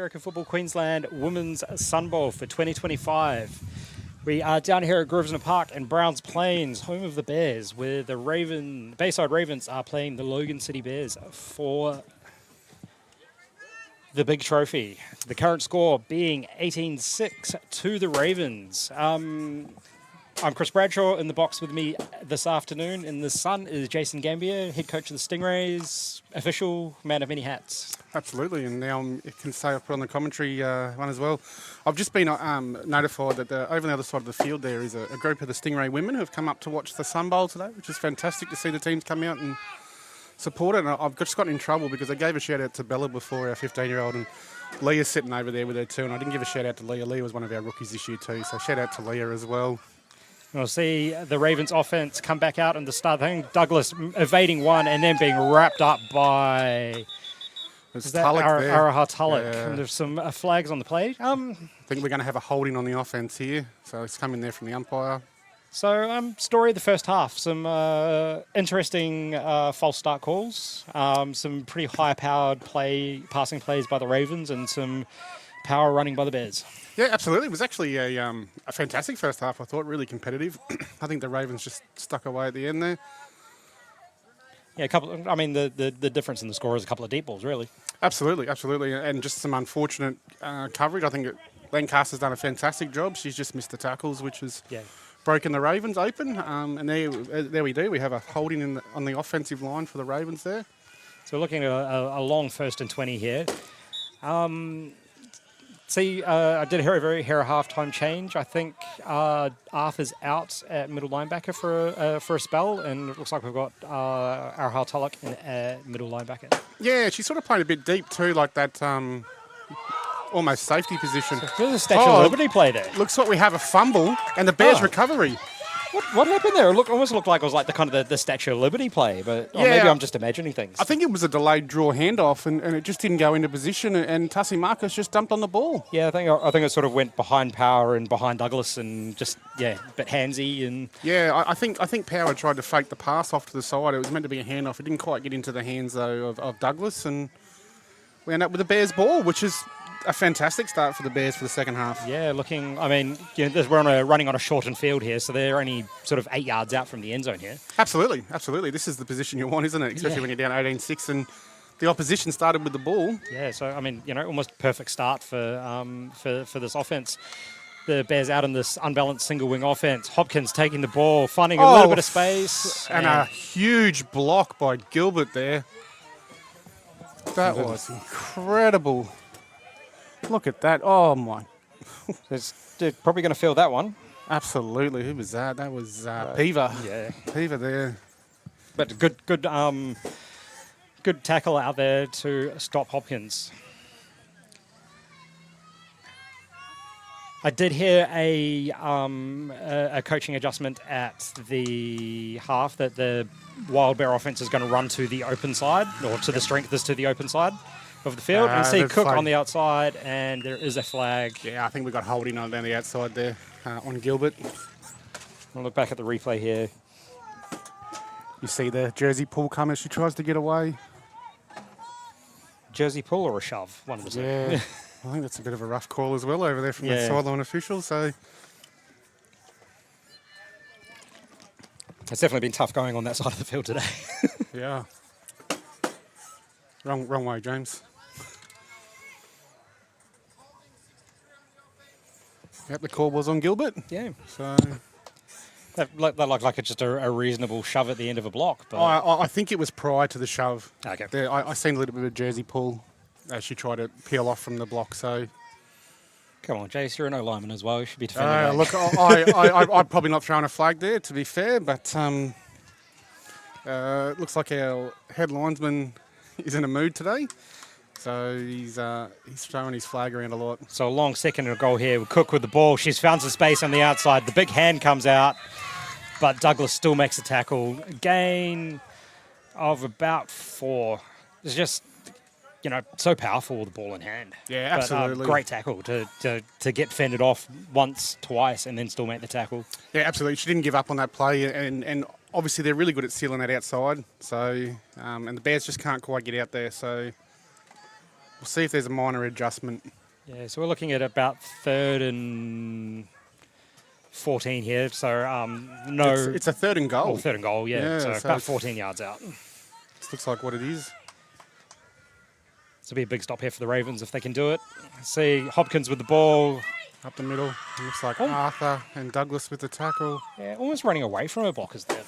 American Football Queensland Women's Sun Bowl for 2025. We are down here at Grosvenor Park in Browns Plains, home of the Bears, where the Bayside Ravens are playing the Logan City Bears for the big trophy. The current score being 18-6 to the Ravens. I'm Chris Bradshaw. In the box with me this afternoon in the sun is Jason Gambier, head coach of the Stingrays, official man of many hats. Absolutely, and now I can say I've put on the commentary one as well. I've just been notified that over on the other side of the field there is a group of the Stingray women who have come up to watch the Sun Bowl today, which is fantastic to see the teams come out and support it. And I've just gotten in trouble because I gave a shout out to Bella before, our 15-year-old, and Leah's sitting over there with her too, and I didn't give a shout out to Leah. Leah was one of our rookies this year too, so shout out to Leah as well. We'll see the Ravens offense come back out in the start. I think Douglas evading one and then being wrapped up by Tulloch. Yeah. And there's some flags on the play. I think we're going to have a holding on the offense here, so it's coming there from the umpire. So, story of the first half. Some interesting false start calls. Some pretty high-powered passing plays by the Ravens, and some power running by the Bears. Yeah, absolutely. It was actually a fantastic first half, I thought, really competitive. I think the Ravens just stuck away at the end there. Yeah, the difference in the score is a couple of deep balls, really. Absolutely, absolutely. And just some unfortunate coverage. I think Lancaster's done a fantastic job. She's just missed the tackles, which has broken the Ravens open. And there we do. We have a holding on the offensive line for the Ravens there. So we're looking at a long 1st and 20 here. I did hear a halftime change. I think Arthur's out at middle linebacker for a spell, and it looks like we've got our Tulloch in middle linebacker. Yeah, she's sort of playing a bit deep too, like that almost safety position. So there's a Statue of Liberty play there. Looks like we have a fumble and the Bears recovery. What happened there? It almost looked like it was like the Statue of Liberty play, but maybe I'm just imagining things. I think it was a delayed draw handoff, and it just didn't go into position, and Tussie Marcus just dumped on the ball. Yeah, I think it sort of went behind Power and behind Douglas, and just a bit handsy and. Yeah, I think Power tried to fake the pass off to the side. It was meant to be a handoff. It didn't quite get into the hands though of Douglas, and we end up with the Bears ball, which is a fantastic start for the Bears for the second half. Yeah, we're running on a shortened field here, so they're only sort of 8 yards out from the end zone here. Absolutely, absolutely. This is the position you want, isn't it? Especially when you're down 18-6 and the opposition started with the ball. Yeah, so almost perfect start for this offense. The Bears out in this unbalanced single wing offense. Hopkins taking the ball, finding a little bit of space, and a huge block by Gilbert there. That was incredible. Look at that. Oh, my. They're probably going to feel that one. Absolutely. Who was that? That was Peaver. Yeah. Peaver there. But good tackle out there to stop Hopkins. I did hear a coaching adjustment at the half that the Wild Bear offense is going to run to the open side, or to the strength is to the open side of the field, and see Cook on the outside, and there is a flag. Yeah, I think we got holding on down the outside there on Gilbert. I'll look back at the replay here. You see the jersey pull come as she tries to get away. Jersey pull or a shove? One of the two. Yeah, I think that's a bit of a rough call as well over there from the sideline official. So it's definitely been tough going on that side of the field today. Yeah. Wrong way, James. Yep, the call was on Gilbert. Yeah. So that looked like it's just a reasonable shove at the end of a block. But I think it was prior to the shove. Okay. I seen a little bit of a jersey pull as she tried to peel off from the block. So come on, Jace, you're an O-lineman as well. You should be defending. Look, I'm probably not throwing a flag there, to be fair, but looks like our head linesman is in a mood today. So he's throwing his flag around a lot. So a long second and a goal here. Cook with the ball. She's found some space on the outside. The big hand comes out, but Douglas still makes a tackle. A gain of about 4. It's just, so powerful with the ball in hand. Yeah, absolutely. But, great tackle to get fended off once, twice, and then still make the tackle. Yeah, absolutely. She didn't give up on that play, and obviously they're really good at sealing that outside. So, and the Bears just can't quite get out there. So we'll see if there's a minor adjustment. Yeah, so we're looking at about 3rd and 14 here. So no, it's a 3rd and goal. Oh, 3rd and goal. Yeah, so about 14 yards out. This looks like what it is. This will be a big stop here for the Ravens if they can do it. See Hopkins with the ball, Up the middle. It looks like Arthur and Douglas with the tackle. Yeah, almost running away from her blockers there.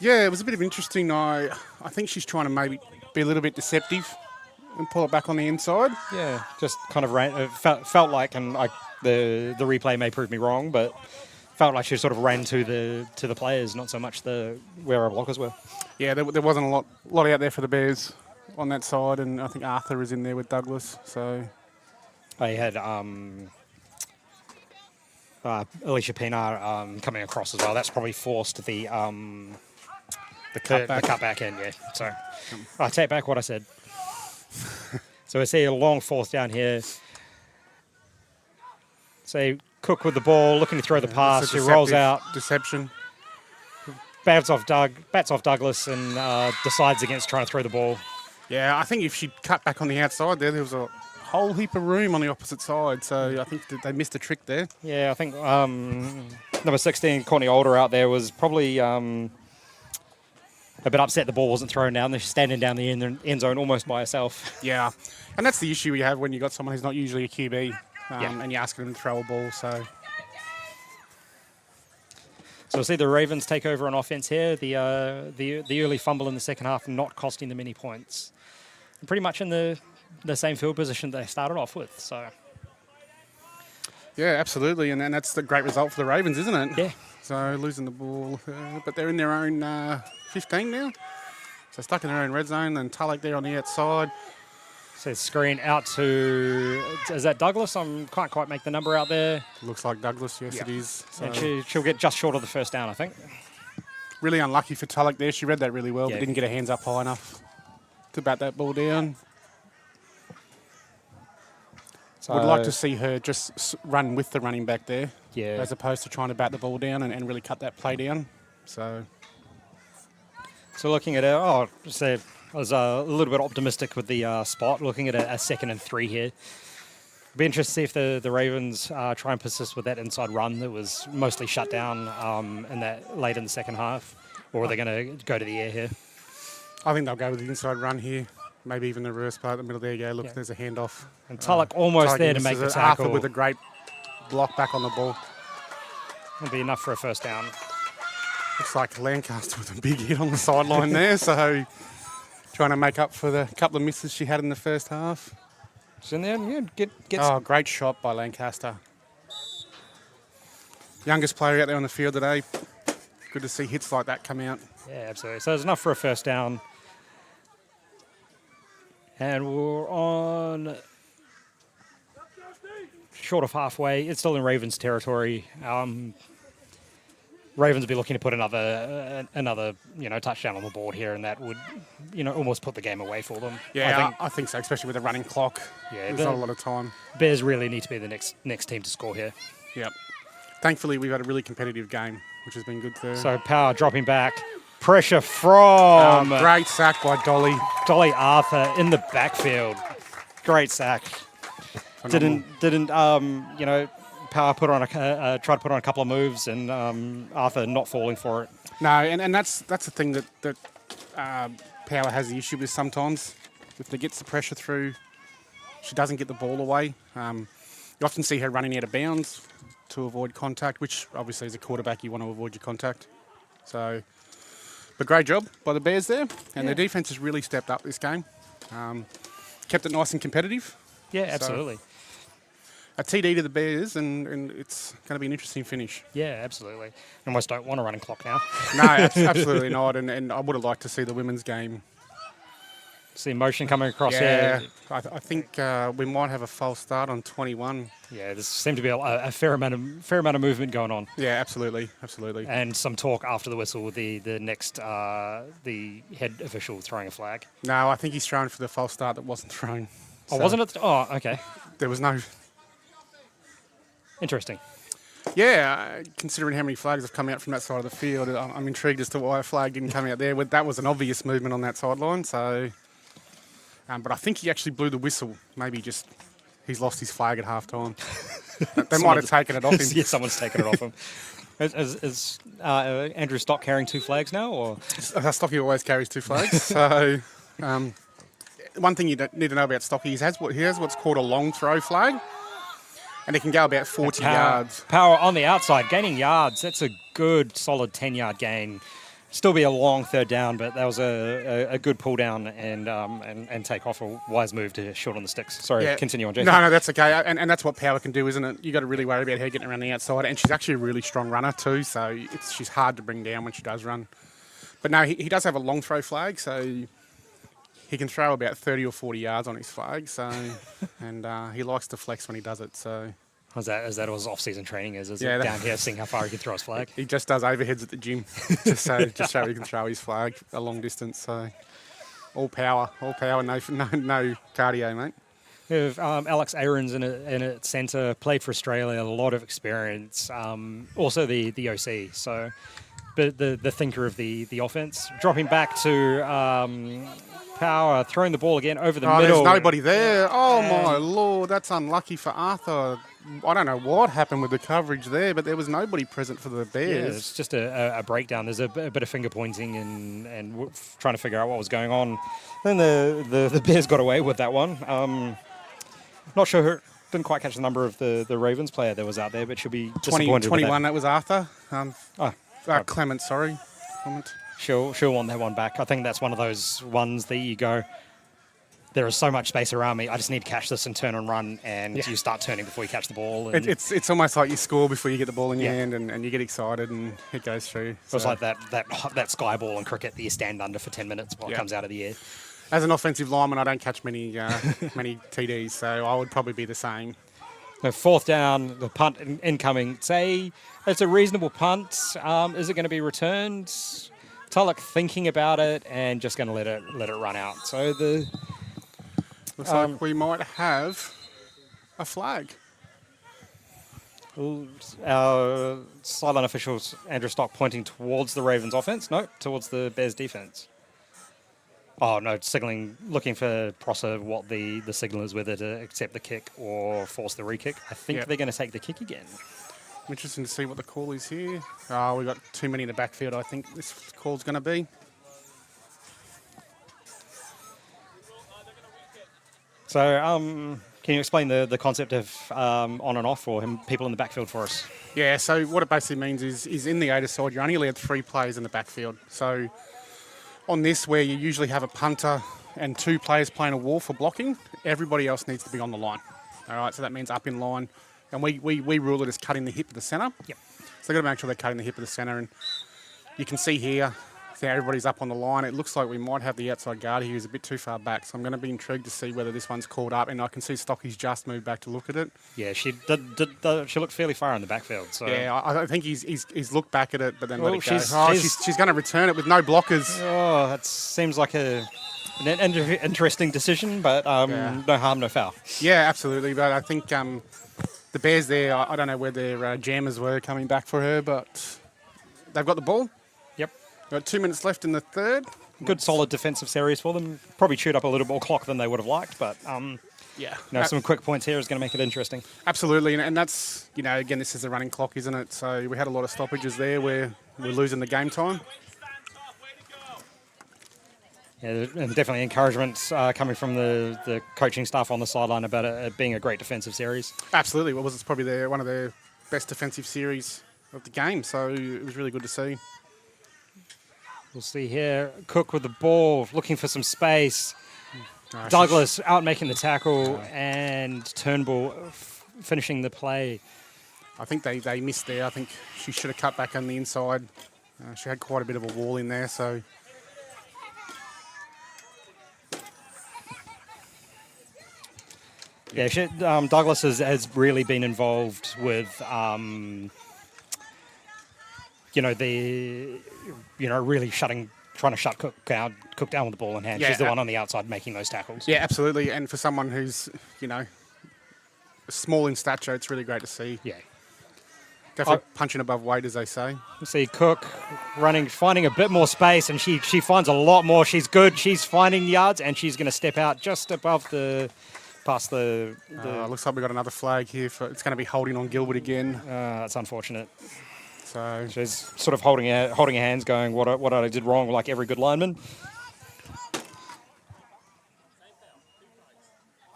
Yeah, it was a bit of interesting. I think she's trying to maybe be a little bit deceptive and pull it back on the inside. Yeah, just kind of felt like, and the replay may prove me wrong, but felt like she sort of ran to the players, not so much where our blockers were. Yeah, there wasn't a lot out there for the Bears on that side, and I think Arthur is in there with Douglas. So I had Alicia Pinar coming across as well. That's probably forced the cutback in, yeah. So I take back what I said. So we see a long fourth down here. So Cook with the ball, looking to throw the pass. She rolls out. Deception. Bats off Douglas and decides against trying to throw the ball. Yeah, I think if she cut back on the outside there was a whole heap of room on the opposite side. So I think that they missed a trick there. Yeah, I think number 16, Courtney Older out there was probably a bit upset the ball wasn't thrown down. They're standing down the end zone almost by herself. Yeah, and that's the issue you have when you've got someone who's not usually a QB and you're asking them to throw a ball. So we'll see the Ravens take over on offense here. The early fumble in the second half not costing them any points. Pretty much in the same field position they started off with. So yeah, absolutely, and that's the great result for the Ravens, isn't it? Yeah. So losing the ball, but they're in their own 15 now. So stuck in their own red zone, and Tulloch there on the outside. So screen out to, is that Douglas? I can't quite make the number out there. Looks like Douglas, yes it is. So and she'll get just short of the first down, I think. Really unlucky for Tulloch there. She read that really well, but didn't get her hands up high enough to bat that ball down. So would like to see her just run with the running back there, as opposed to trying to bat the ball down and really cut that play down. So looking at her, I was a little bit optimistic with the spot, looking at a 2nd and 3 here. Be interested to see if the Ravens try and persist with that inside run that was mostly shut down in that late in the second half, or are they going to go to the air here? I think they'll go with the inside run here. Maybe even the reverse part in the middle. There you go. Look, there's a handoff. And Tulloch almost there to make the tackle. Arthur with a great block back on the ball. It'll be enough for a first down. Looks like Lancaster with a big hit on the sideline there. So trying to make up for the couple of misses she had in the first half. It's in there. Yeah, Oh, great shot by Lancaster. Youngest player out there on the field today. Good to see hits like that come out. Yeah, absolutely. So there's enough for a first down. And we're on short of halfway. It's still in Ravens territory. Ravens will be looking to put another touchdown on the board here, and that would almost put the game away for them. Yeah, I think so, especially with a running clock. Yeah, there's not a lot of time. Bears really need to be the next team to score here. Yep. Thankfully, we've had a really competitive game, which has been good too. So Power dropping back. Pressure from... great sack by Dolly. Dolly Arthur in the backfield. Great sack. Phenomenal. Didn't Power tried to put on a couple of moves, and Arthur not falling for it. No, and that's the thing that Power has the issue with sometimes. If they gets the pressure through, she doesn't get the ball away. You often see her running out of bounds to avoid contact, which obviously as a quarterback you want to avoid your contact. So... But great job by the Bears there, and their defence has really stepped up this game. Kept it nice and competitive. Yeah, absolutely. So, a TD to the Bears, and it's going to be an interesting finish. Yeah, absolutely. Almost don't want a running clock now. No, absolutely not, and I would have liked to see the women's game. See motion coming across here. I think we might have a false start on 21. Yeah, there seemed to be a fair amount of movement going on. Yeah, absolutely. And some talk after the whistle with the head official throwing a flag. No, I think he's thrown for the false start that wasn't thrown. Oh, wasn't it? Oh, okay. There was no... Interesting. Yeah, considering how many flags have come out from that side of the field, I'm intrigued as to why a flag didn't come out there. That was an obvious movement on that sideline, so... but I think he actually blew the whistle. Maybe just he's lost his flag at halftime. They might have taken it off him. Yeah, someone's taken it off him. Is Andrew Stock carrying 2 flags now? Or Stocky always carries 2 flags. So one thing you need to know about Stocky is he has what's called a long throw flag. And it can go about 40 yards. Power on the outside, gaining yards. That's a good, solid 10-yard gain. Still be a long third down, but that was a good pull down and take off, a wise move to short on the sticks. Sorry, continue on, Jason. No, that's okay. And that's what Power can do, isn't it? You got to really worry about her getting around the outside. And she's actually a really strong runner too, so she's hard to bring down when she does run. But no, he does have a long throw flag, so he can throw about 30 or 40 yards on his flag. So, and he likes to flex when he does it. So. Is that what his off-season training is? Is it down here seeing how far he can throw his flag? He just does overheads at the gym, just so he can throw his flag a long distance. So all power, no cardio, mate. We have Alex Aarons in at centre, played for Australia, a lot of experience. Also the OC, so but the thinker of the offense. Dropping back to Power, throwing the ball again over the middle. There's nobody there. Oh, my Lord, that's unlucky for Arthur. I don't know what happened with the coverage there, but there was nobody present for the Bears. Yeah, it's just a breakdown. There's a bit of finger pointing and trying to figure out what was going on. Then the Bears got away with that one. Not sure who, didn't quite catch the number of the Ravens player that was out there, but she'll be disappointed 21, that was Arthur. Clement. Clement. She'll want that one back. I think that's one of those ones that you go, there is so much space around me, I just need to catch this and turn and run, and you start turning before you catch the ball. And it's almost like you score before you get the ball in your hand, and you get excited and it goes through. So. It's like that sky ball in cricket that you stand under for 10 minutes while it comes out of the air. As an offensive lineman, I don't catch many TDs, so I would probably be the same. So fourth down, the punt incoming. Say it's a reasonable punt. Is it going to be returned? Tulloch thinking about it and just going to let it run out. So looks like we might have a flag. Our sideline officials, Andrew Stock, pointing towards the Ravens offense. No, towards the Bears defense. Oh, no, signalling, looking for Prosser what the signal is, whether to accept the kick or force the re-kick. I think they're going to take the kick again. Interesting to see what the call is here. Oh, we've got too many in the backfield, I think this call's going to be. So, can you explain the concept of on and off or people in the backfield for us? Yeah, so what it basically means is in the 8 side, you're only allowed 3 players in the backfield. So on this, where you usually have a punter and 2 players playing a wall for blocking, everybody else needs to be on the line. All right, so that means up in line. And we rule it as cutting the hip of the centre. Yep. So they've got to make sure they're cutting the hip of the centre. And you can see here, everybody's up on the line. It looks like we might have the outside guard here who's a bit too far back. So I'm going to be intrigued to see whether this one's called up. And I can see Stocky's just moved back to look at it. Yeah, she looked fairly far in the backfield. So. Yeah, I think he's looked back at it, but then let it go. She's going to return it with no blockers. Oh, that seems like an interesting decision, but no harm, no foul. Yeah, absolutely. But I think the Bears there, I don't know where their jammers were coming back for her, but they've got the ball. Yep. Got 2 minutes left in the third. Good solid defensive series for them. Probably chewed up a little more clock than they would have liked, but some quick points here is going to make it interesting. Absolutely, and that's, again, this is a running clock, isn't it? So we had a lot of stoppages there where we're losing the game time. Yeah, and definitely encouragement coming from the coaching staff on the sideline about it being a great defensive series. Absolutely. Well, it's probably one of their best defensive series of the game, so it was really good to see. We'll see here. Cook with the ball, looking for some space. Douglas out making the tackle, and Turnbull finishing the play. I think they missed there. I think she should have cut back on the inside. She had quite a bit of a wall in there, so... Yeah, Douglas has really been involved with, really trying to shut Cook down with the ball in hand. Yeah, she's the one on the outside making those tackles. Yeah, absolutely. And for someone who's, small in stature, it's really great to see. Yeah. Definitely punching above weight, as they say. You see Cook finding a bit more space, and she finds a lot more. She's good. She's finding yards, and she's going to step out just above past the looks like we got another flag here. It's going to be holding on Gilbert again. That's unfortunate. So she's sort of holding her hands, going, "What I did wrong," like every good lineman.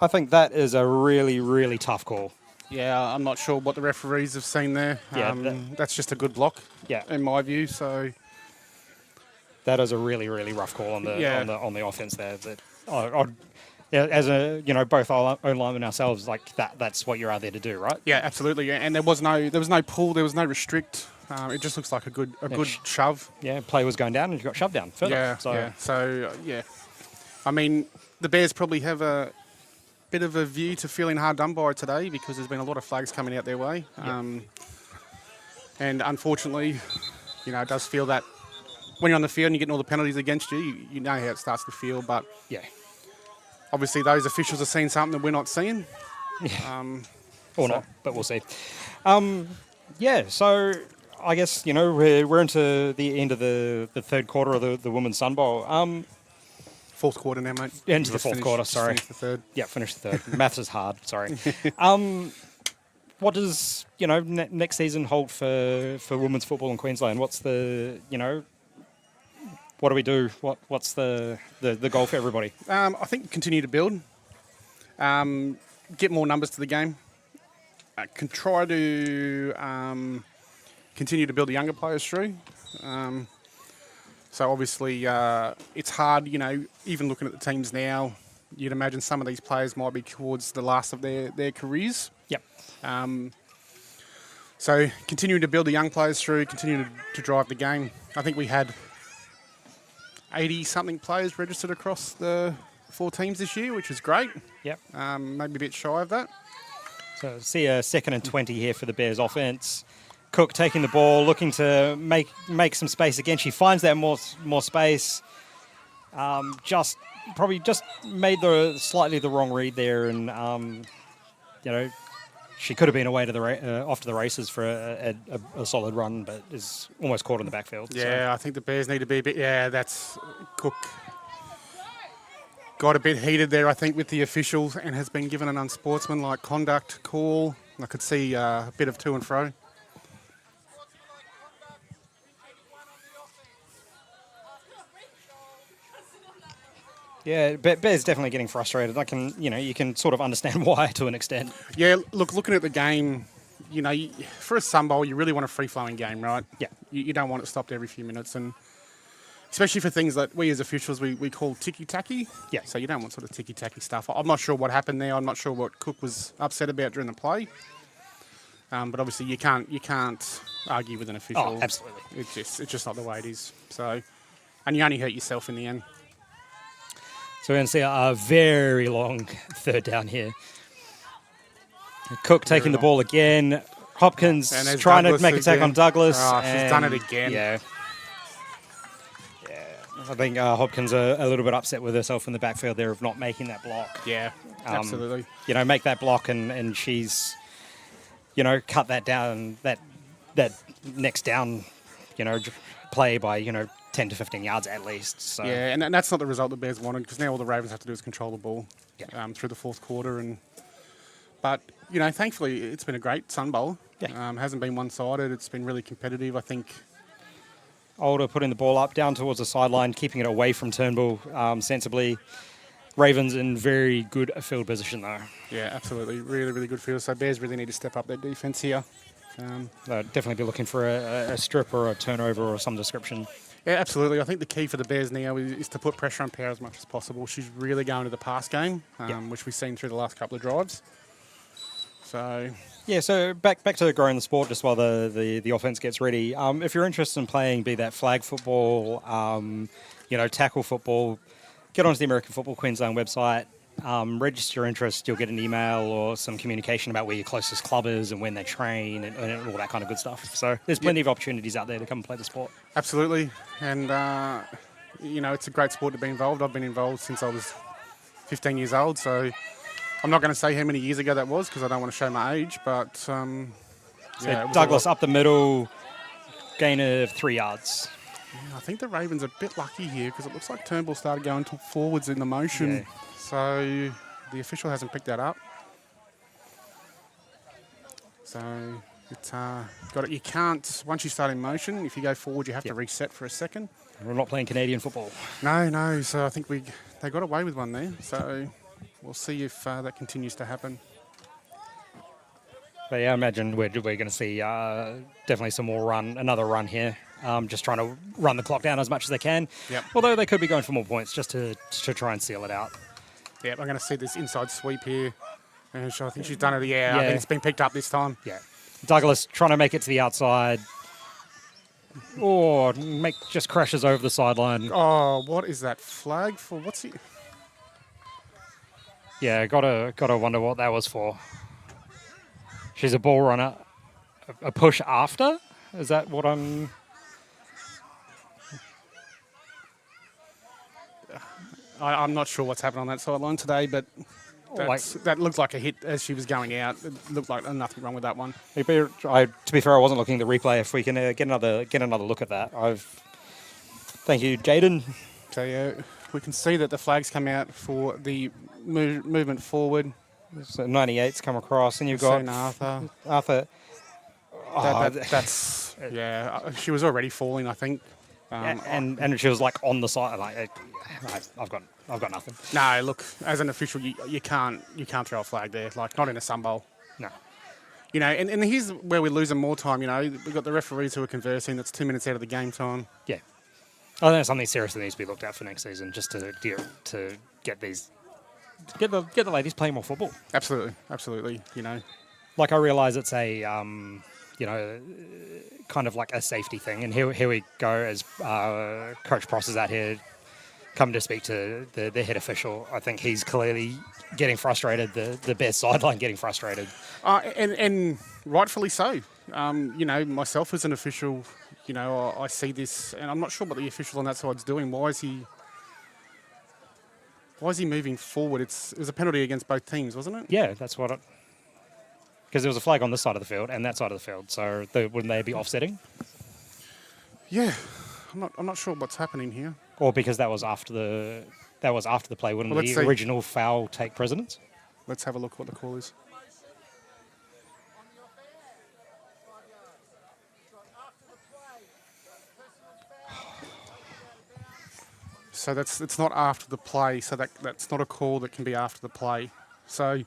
I think that is a really, really tough call. Yeah, I'm not sure what the referees have seen there. Yeah, that's just a good block, Yeah. in my view. So That is a really, really rough call on the Yeah. on the offense there. That yeah, as a both our own linemen ourselves, like that's what you're out there to do, right? yeah, absolutely. Yeah. And there was no pull, there was no restrict. It just looks like a good shove. Yeah, play was going down and you got shoved down further. Yeah, So yeah. So yeah, I mean, the Bears probably have a bit of a view to feeling hard done by today because there's been a lot of flags coming out their way. And unfortunately, it does feel that when you're on the field and you're getting all the penalties against you, you know how it starts to feel. But yeah. obviously those officials are seeing something that we're not seeing. Or not, but we'll see. Yeah, so I guess, we're into the end of the third quarter of the Women's Sun Bowl. Fourth quarter now, mate. Into the fourth quarter, sorry. Finish the third. Yeah, finish the third. Maths is hard, sorry. What does, next season hold for women's football in Queensland? What's the, what do we do? What's the goal for everybody? I think continue to build. Get more numbers to the game. Can try to continue to build the younger players through. So obviously it's hard, even looking at the teams now, you'd imagine some of these players might be towards the last of their careers. Yep. So continuing to build the young players through, continuing to drive the game. I think we had 80-something players registered across the 4 teams this year, which is great. Yep. Maybe a bit shy of that. So see a 2nd and 20 here for the Bears offense. Cook taking the ball, looking to make some space again. She finds that more space. Just made slightly the wrong read there, and she could have been away to off to the races for a solid run, but is almost caught in the backfield. Yeah, I think the Bears need to be a bit. Yeah, that's Cook got a bit heated there, I think, with the officials, and has been given an unsportsmanlike conduct call. I could see a bit of to and fro. Yeah, Bear's definitely getting frustrated. You can sort of understand why to an extent. Yeah, looking at the game, for a Sun Bowl, you really want a free-flowing game, right? Yeah. You don't want it stopped every few minutes, and especially for things that we as officials, we call ticky-tacky. Yeah. So you don't want sort of ticky-tacky stuff. I'm not sure what happened there. I'm not sure what Cook was upset about during the play. But obviously you can't argue with an official. Oh, absolutely. It's just not the way it is. So, and you only hurt yourself in the end. So we're going to see a very long third down here. Cook taking the ball again. Hopkins trying Douglas to make a tack on Douglas. Oh, she's done it again. Yeah. I think Hopkins a little bit upset with herself in the backfield there of not making that block. Yeah, absolutely. Make that block and she's, cut that down, that next down, play by, 10 to 15 yards at least. So. Yeah, and that's not the result the Bears wanted, because now all the Ravens have to do is control the ball through the fourth quarter. But thankfully, it's been a great Sun Bowl. Yeah. Hasn't been one-sided. It's been really competitive, I think. Older putting the ball up, down towards the sideline, keeping it away from Turnbull sensibly. Ravens in very good field position, though. Yeah, absolutely. Really, really good field. So Bears really need to step up their defence here. They'll definitely be looking for a strip or a turnover or some description. Yeah, absolutely. I think the key for the Bears now is to put pressure on Power as much as possible. She's really going to the pass game, which we've seen through the last couple of drives. So yeah, so back to growing the sport just while the offense gets ready. If you're interested in playing, be that flag football, tackle football, get onto the American Football Queensland website. Register your interest. You'll get an email or some communication about where your closest club is and when they train and all that kind of good stuff. So there's plenty of opportunities out there to come and play the sport. Absolutely. And, it's a great sport to be involved. I've been involved since I was 15 years old. So I'm not going to say how many years ago that was because I don't want to show my age. But, so Douglas up the middle, gain of 3 yards. I think the Ravens are a bit lucky here because it looks like Turnbull started going forwards in the motion. Yeah. So the official hasn't picked that up. So it's got it. You can't, once you start in motion, if you go forward, you have to reset for a second. We're not playing Canadian football. No. So I think they got away with one there. So we'll see if that continues to happen. But yeah, I imagine we're going to see definitely some more another run here. Just trying to run the clock down as much as they can. Yep. Although they could be going for more points just to try and seal it out. Yep, I'm going to see this inside sweep here. And I think she's done it. Yeah, I think it's been picked up this time. Yeah. Douglas trying to make it to the outside. Or just crashes over the sideline. Oh, what is that flag for? What's he? Yeah, gotta wonder what that was for. She's a ball runner. A push after? Is that what I'm... I'm not sure what's happened on that sideline today, but that looked like a hit as she was going out. It looked like nothing wrong with that one. To be fair, I wasn't looking at the replay. If we can get another look at that, thank you, Jaden. So yeah, we can see that the flags come out for the movement forward. So 98's come across, and you've got Arthur. That's yeah. She was already falling, I think. And she was like on the side. Like, I've got nothing. No, look, as an official, you can't throw a flag there. Like, not in a Sun Bowl. No. You know, and here's where we're losing more time. You know, we've got the referees who are conversing. That's 2 minutes out of the game time. Yeah. I think something serious that needs to be looked at for next season, just to get the ladies playing more football. Absolutely. You know, like I realise it's a kind of like a safety thing, and here we go as Coach Pross is out here, come to speak to the head official. I think he's clearly getting frustrated. The Bears sideline getting frustrated, and rightfully so. You know, myself as an official, you know, I see this, and I'm not sure what the official on that side's doing. Why is he moving forward? It was a penalty against both teams, wasn't it? Yeah, that's what it... Because there was a flag on this side of the field and that side of the field, so wouldn't they be offsetting? Yeah, I'm not sure what's happening here. Or because that was after the play, wouldn't the original foul take precedence? Let's have a look what the call is. So it's not after the play, so that's not a call that can be after the play. So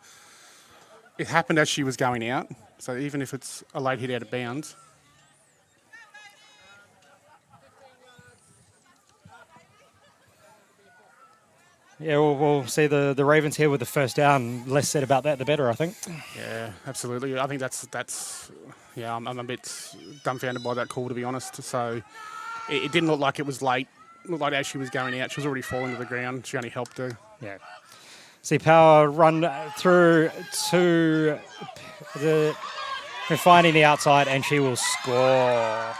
it happened as she was going out, so even if it's a late hit out of bounds. Yeah, we'll see the Ravens here with the first down. Less said about that, the better, I think. Yeah, absolutely. I think that's yeah, I'm a bit dumbfounded by that call, to be honest. So it didn't look like it was late. It looked like as she was going out, she was already falling to the ground. She only helped her. Yeah. See Power run through to finding the outside, and she will score.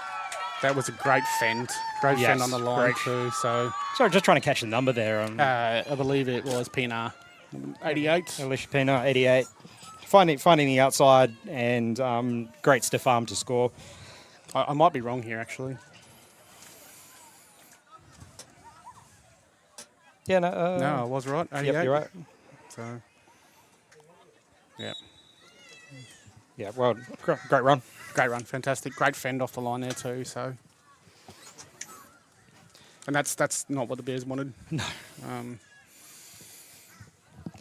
That was a great fend. Great fend on the line too. So sorry, just trying to catch the number there. I believe it was Pinar, 88. Alicia Pinar, 88. Finding the outside, and great stiff arm to score. I might be wrong here, actually. Yeah, no, I was right. 88. Yep, you're right. So, yeah. Yeah, well, great run. Great run, fantastic. Great fend off the line there too, so. And that's not what the Bears wanted. No.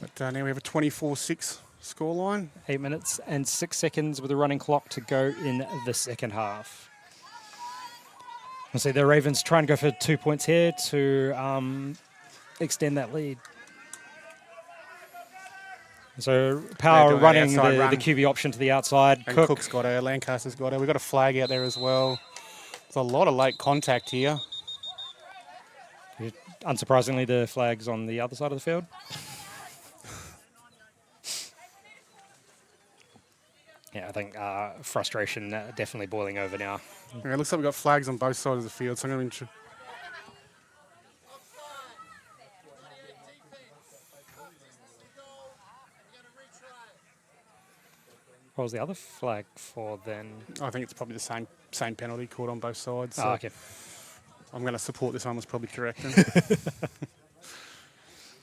But now we have a 24-6 scoreline. 8 minutes and 6 seconds with a running clock to go in the second half. I see the Ravens try and go for 2 points here to extend that lead. So Power running the QB option to the outside. And Cook's got her, Lancaster's got her. We've got a flag out there as well. There's a lot of late contact here. Unsurprisingly, the flag's on the other side of the field. Yeah, I think frustration definitely boiling over now. Okay, it looks like we've got flags on both sides of the field, so I'm going to... What was the other flag for then? I think it's probably the same penalty called on both sides. So oh, okay. I'm going to support this one was probably correct.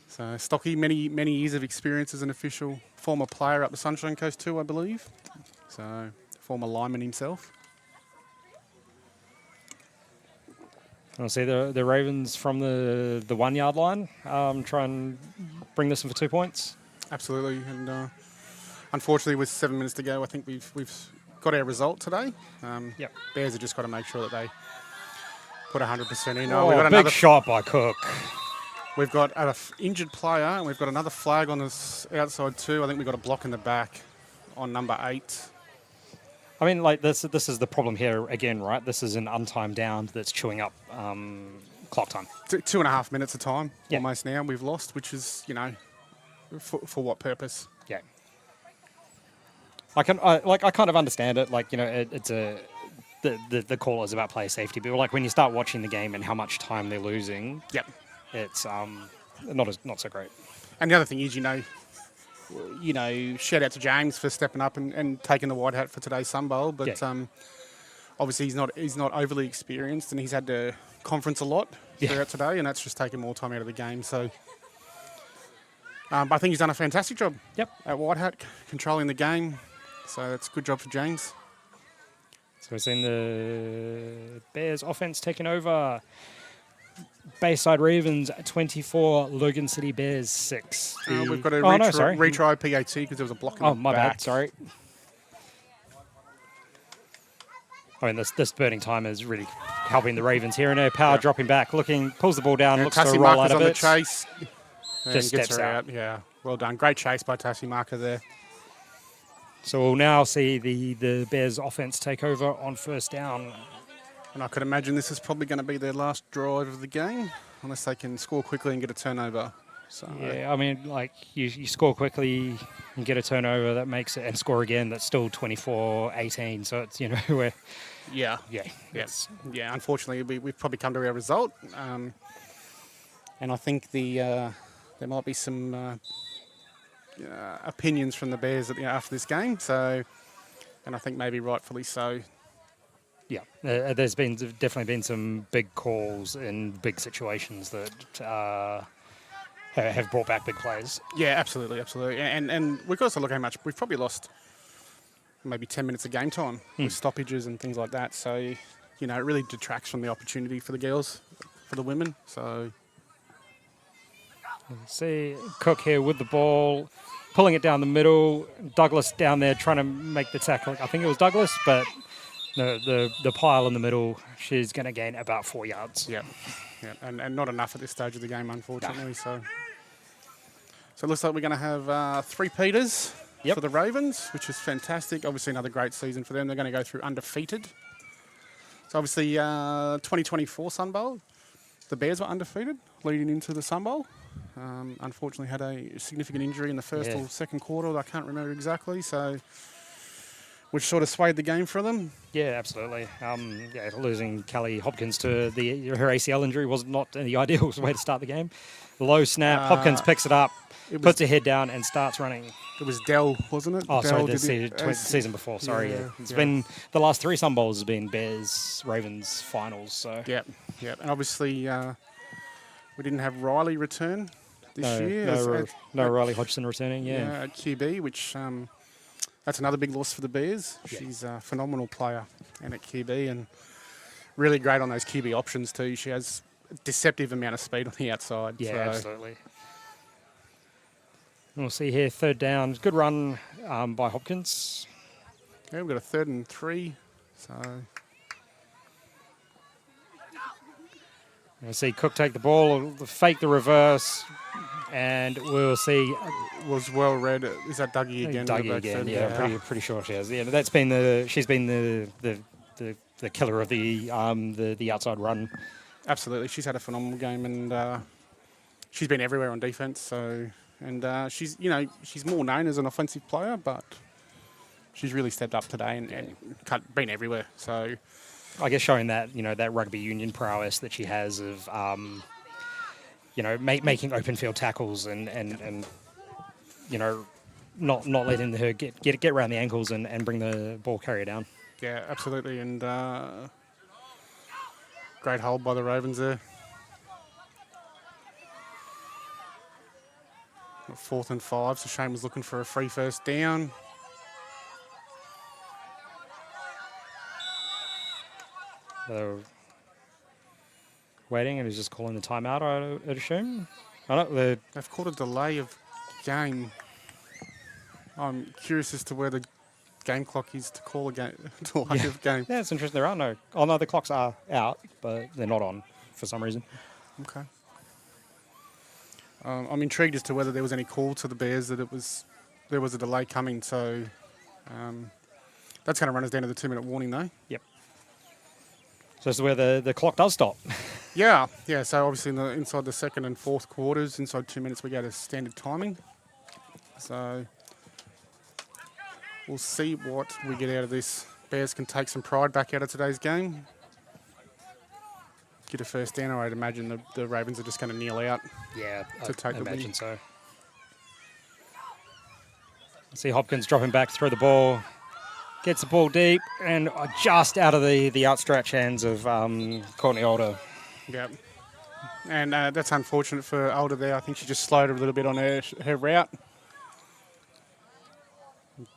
So Stocky, many years of experience as an official, former player up the Sunshine Coast too, I believe. So former lineman himself. I'll see the Ravens from the 1 yard line try and bring this in for 2 points. Absolutely, and unfortunately, with 7 minutes to go, I think we've got our result today. Yep. Bears have just got to make sure that they put 100% in. Oh, We've got big shot by Cook. We've got an injured player, and we've got another flag on this outside too. I think we've got a block in the back on number 8. I mean, like, this is the problem here again, right? This is an untimed down that's chewing up clock time. 2.5 minutes of time, Yeah. almost now, we've lost, which is, for what purpose? Yeah. I kind of understand it. Like, it's the call is about player safety, but like when you start watching the game and how much time they're losing, Yep. it's not so great. And the other thing is, shout out to James for stepping up and taking the white hat for today's Sun Bowl. But obviously he's not overly experienced, and he's had to conference a lot throughout today, and that's just taken more time out of the game. So, but I think he's done a fantastic job. Yep. At white hat, controlling the game. So that's a good job for James. So we're seeing the Bears offense taking over. Bayside Ravens 24, Logan City Bears 6. We've got to retry PAT because there was a block in the my back. bad, sorry. I mean, this burning time is really helping the Ravens here. And Power dropping back, pulls the ball down, And looks to Tassie roll Marker's out of on it. the chase. And Just gets steps her out. Yeah, well done. Great chase by Tassie Marker there. So we'll now see the Bears offense take over on first down. And I could imagine this is probably going to be their last drive of the game, unless they can score quickly and get a turnover. So Yeah, I mean, like, you score quickly and get a turnover, that makes it, and score again, that's still 24-18. So it's, we're... Yeah. Yes. Yeah, unfortunately, we've probably come to our result. And I think there might be some opinions from the Bears after this game. So, and I think maybe rightfully so. Yeah, there's definitely been some big calls in big situations that have brought back big plays. Yeah, absolutely. And we've got to look how much we've probably lost. Maybe 10 minutes of game time with stoppages and things like that. So, it really detracts from the opportunity for the girls, for the women. So, See Cook here with the ball, pulling it down the middle. Douglas down there trying to make the tackle. I think it was Douglas, but the pile in the middle, she's going to gain about 4 yards. yeah, and not enough at this stage of the game, unfortunately. No. So it looks like we're going to have 3 Peters for the Ravens, which is fantastic. Obviously, another great season for them. They're going to go through undefeated. So obviously, 2024 Sun Bowl, the Bears were undefeated leading into the Sun Bowl. Unfortunately, had a significant injury in the first or second quarter. I can't remember exactly. So, which sort of swayed the game for them. Yeah, absolutely. Losing Callie Hopkins to her ACL injury was not the ideal way to start the game. Low snap, Hopkins picks it up, puts her head down, and starts running. It was Dell, wasn't it? Oh, Dell sorry, the season before. Sorry, yeah. It's been the last 3 Sun Bowls has been Bears Ravens finals. So yeah, and obviously we didn't have Riley return this year. No Riley Hodgson returning. Yeah, at QB, which that's another big loss for the Bears. Yeah. She's a phenomenal player and at QB and really great on those QB options too. She has a deceptive amount of speed on the outside. Yeah, absolutely. We'll see here, third down. Good run by Hopkins. Yeah, we've got a 3rd and 3. So we'll see Cook take the ball, fake the reverse, and we'll see. Was well read. Is that Dougie again? Dougie again. Yeah, pretty sure she has. Yeah, she's been the killer of the outside run. Absolutely, she's had a phenomenal game, and she's been everywhere on defense. So. And she's more known as an offensive player, but she's really stepped up today and been everywhere. So, I guess showing that that rugby union prowess that she has of making open field tackles and not letting her get around the ankles and bring the ball carrier down. Yeah, absolutely, and great hold by the Ravens there. 4th and 5, so Shane was looking for a free first down. They're waiting and he's just calling the timeout, I'd assume. I don't, They've caught a delay of game. I'm curious as to where the game clock is to call a game, delay of game. Yeah, it's interesting. There are no... Oh, no, the clocks are out, but they're not on for some reason. Okay. I'm intrigued as to whether there was any call to the Bears that there was a delay coming. So that's going to run us down to the 2-minute warning, though. Yep. So this is where the clock does stop. Yeah. So obviously inside the second and fourth quarters, inside 2 minutes, we go to standard timing. So we'll see what we get out of this. Bears can take some pride back out of today's game. Get a first down, or I'd imagine the Ravens are just going to kneel out. Yeah, to I take the imagine win. so. See Hopkins dropping back, throw the ball, gets the ball deep, and just out of the outstretched hands of Courtney Alder. Yeah. And that's unfortunate for Alder there. I think she just slowed a little bit on her route.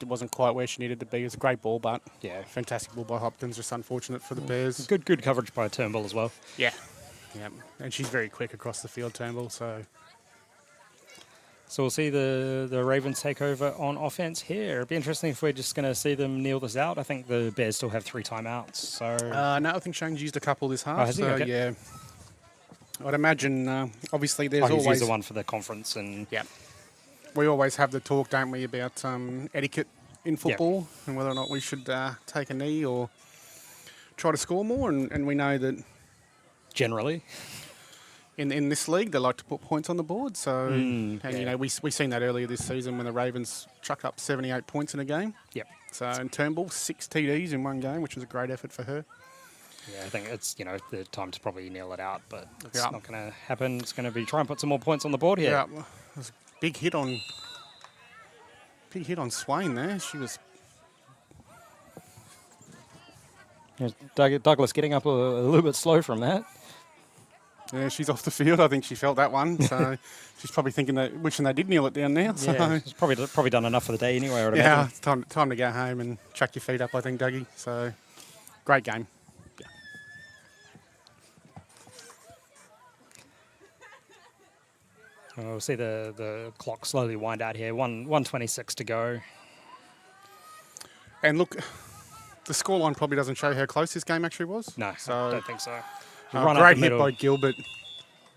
It wasn't quite where she needed to be. It was a great ball, but Yeah. fantastic ball by Hopkins. Just unfortunate for the Bears. Good coverage by Turnbull as well. Yeah. And she's very quick across the field, Turnbull. So we'll see the Ravens take over on offense here. It'd be interesting if we're just going to see them kneel this out. I think the Bears still have 3 timeouts. So no, I think Shane's used a couple this half. has he? So Okay. yeah, I'd imagine. Obviously, there's he's always used the one for the conference, and Yeah. We always have the talk, don't we, about etiquette in football and whether or not we should take a knee or try to score more. And we know that generally, in this league, they like to put points on the board. So, yeah. you know, we seen that earlier this season when the Ravens chucked up 78 points in a game. Yep. So, and Turnbull, 6 TDs in one game, which was a great effort for her. Yeah, I think it's, the time to probably nail it out, but it's Yeah. not going to happen. It's going to be try and put some more points on the board here. Yeah, it was a big hit on Swain there. She was There's Douglas getting up a little bit slow from that. Yeah, she's off the field. I think she felt that one. So she's probably wishing they did kneel it down now. So Yeah, it's probably done enough for the day anyway. I would yeah, imagine. it's time to go home and chuck your feet up, I think, Dougie. So great game. We'll see the clock slowly wind out here. 1:26 to go. And look, the scoreline probably doesn't show how close this game actually was. No, So I don't think so. great hit by Gilbert.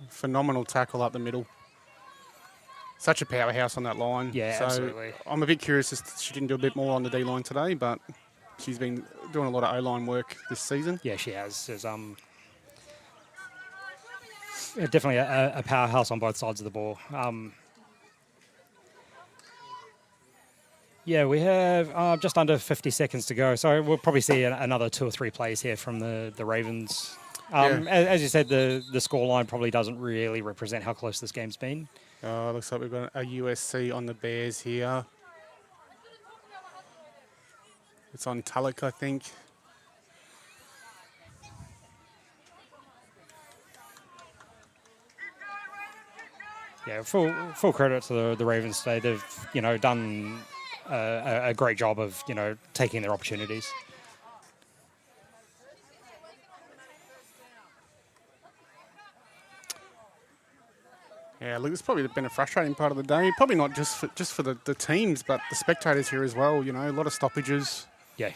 Phenomenal tackle up the middle. Such a powerhouse on that line. Yeah, so absolutely. I'm a bit curious as to, she didn't do a bit more on the D line today, but she's been doing a lot of O line work this season. Yeah, she has. There's definitely a powerhouse on both sides of the ball. Yeah, we have just under 50 seconds to go, so we'll probably see another 2 or 3 plays here from the Ravens. As you said, the scoreline probably doesn't really represent how close this game's been. Looks like we've got a USC on the Bears here. It's on Tulloch, I think. Yeah, full credit to the Ravens today. They've done a great job of taking their opportunities. Yeah, look, it's probably been a frustrating part of the day. Probably not just for the teams, but the spectators here as well. You know, a lot of stoppages, Yeah,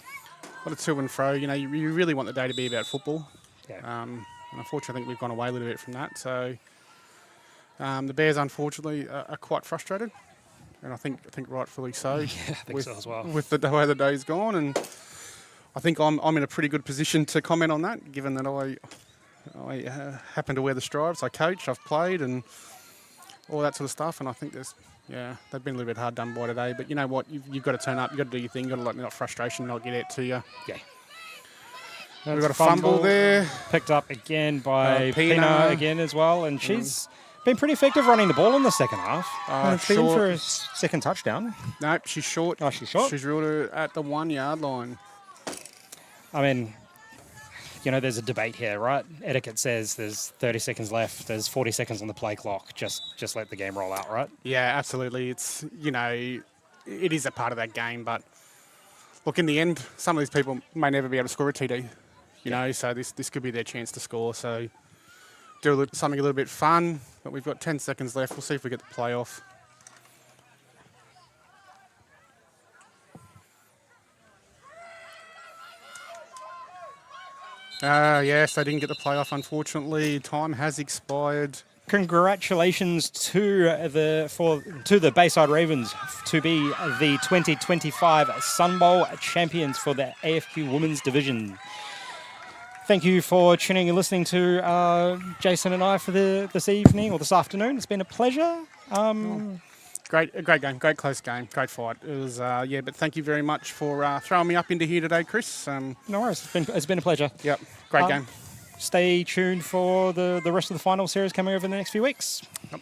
a lot of to and fro. You know, you really want the day to be about football. yeah. And unfortunately, I think we've gone away a little bit from that. So the Bears, unfortunately, are quite frustrated, and I think rightfully so. Yeah, I think so as well. With the way the day's gone, and I think I'm in a pretty good position to comment on that, given that I happen to wear the stripes. I coach, I've played, and all that sort of stuff. And I think they've been a little bit hard done by today. But you know what? You've got to turn up. You've got to do your thing. You've got to let that frustration not get out to you. Yeah. We've got a fumble there. Picked up again by Pina. Pina again as well, and she's been pretty effective running the ball in the second half. Been Short. for a second touchdown. Nope, she's short. Oh, she's short? She's ruled her at the 1 yard line. I mean, there's a debate here, right? Etiquette says there's 30 seconds left. There's 40 seconds on the play clock. Just let the game roll out, right? Yeah, absolutely. It's, it is a part of that game. But look, in the end, some of these people may never be able to score a TD. So this could be their chance to score. So do something a little bit fun. But we've got 10 seconds left. We'll see if we get the playoff. Yes, they didn't get the playoff, unfortunately. Time has expired. Congratulations to the Bayside Ravens to be the 2025 Sun Bowl champions for the AFQ Women's Division. Thank you for tuning and listening to Jason and I for this evening or this afternoon. It's been a pleasure. Great game, great close game, great fight. It was, but thank you very much for throwing me up into here today, Chris. No worries, it's been a pleasure. Yep, great game. Stay tuned for the rest of the final series coming over in the next few weeks. Yep.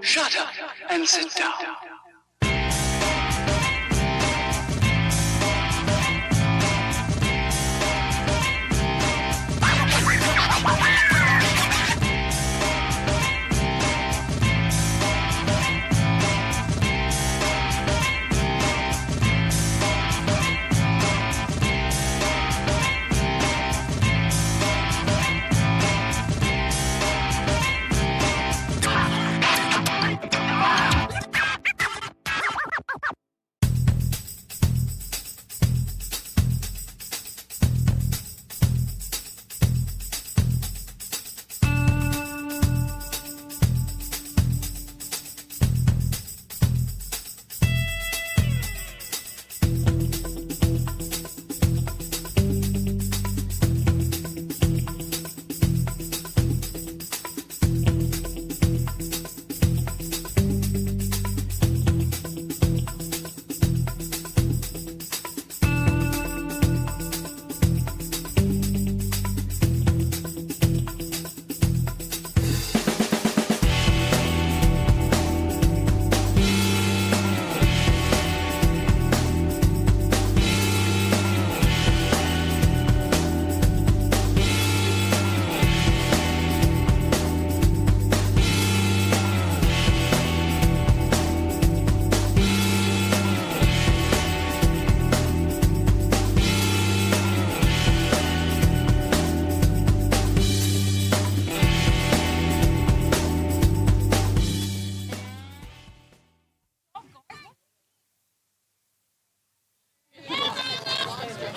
Shut up and sit down.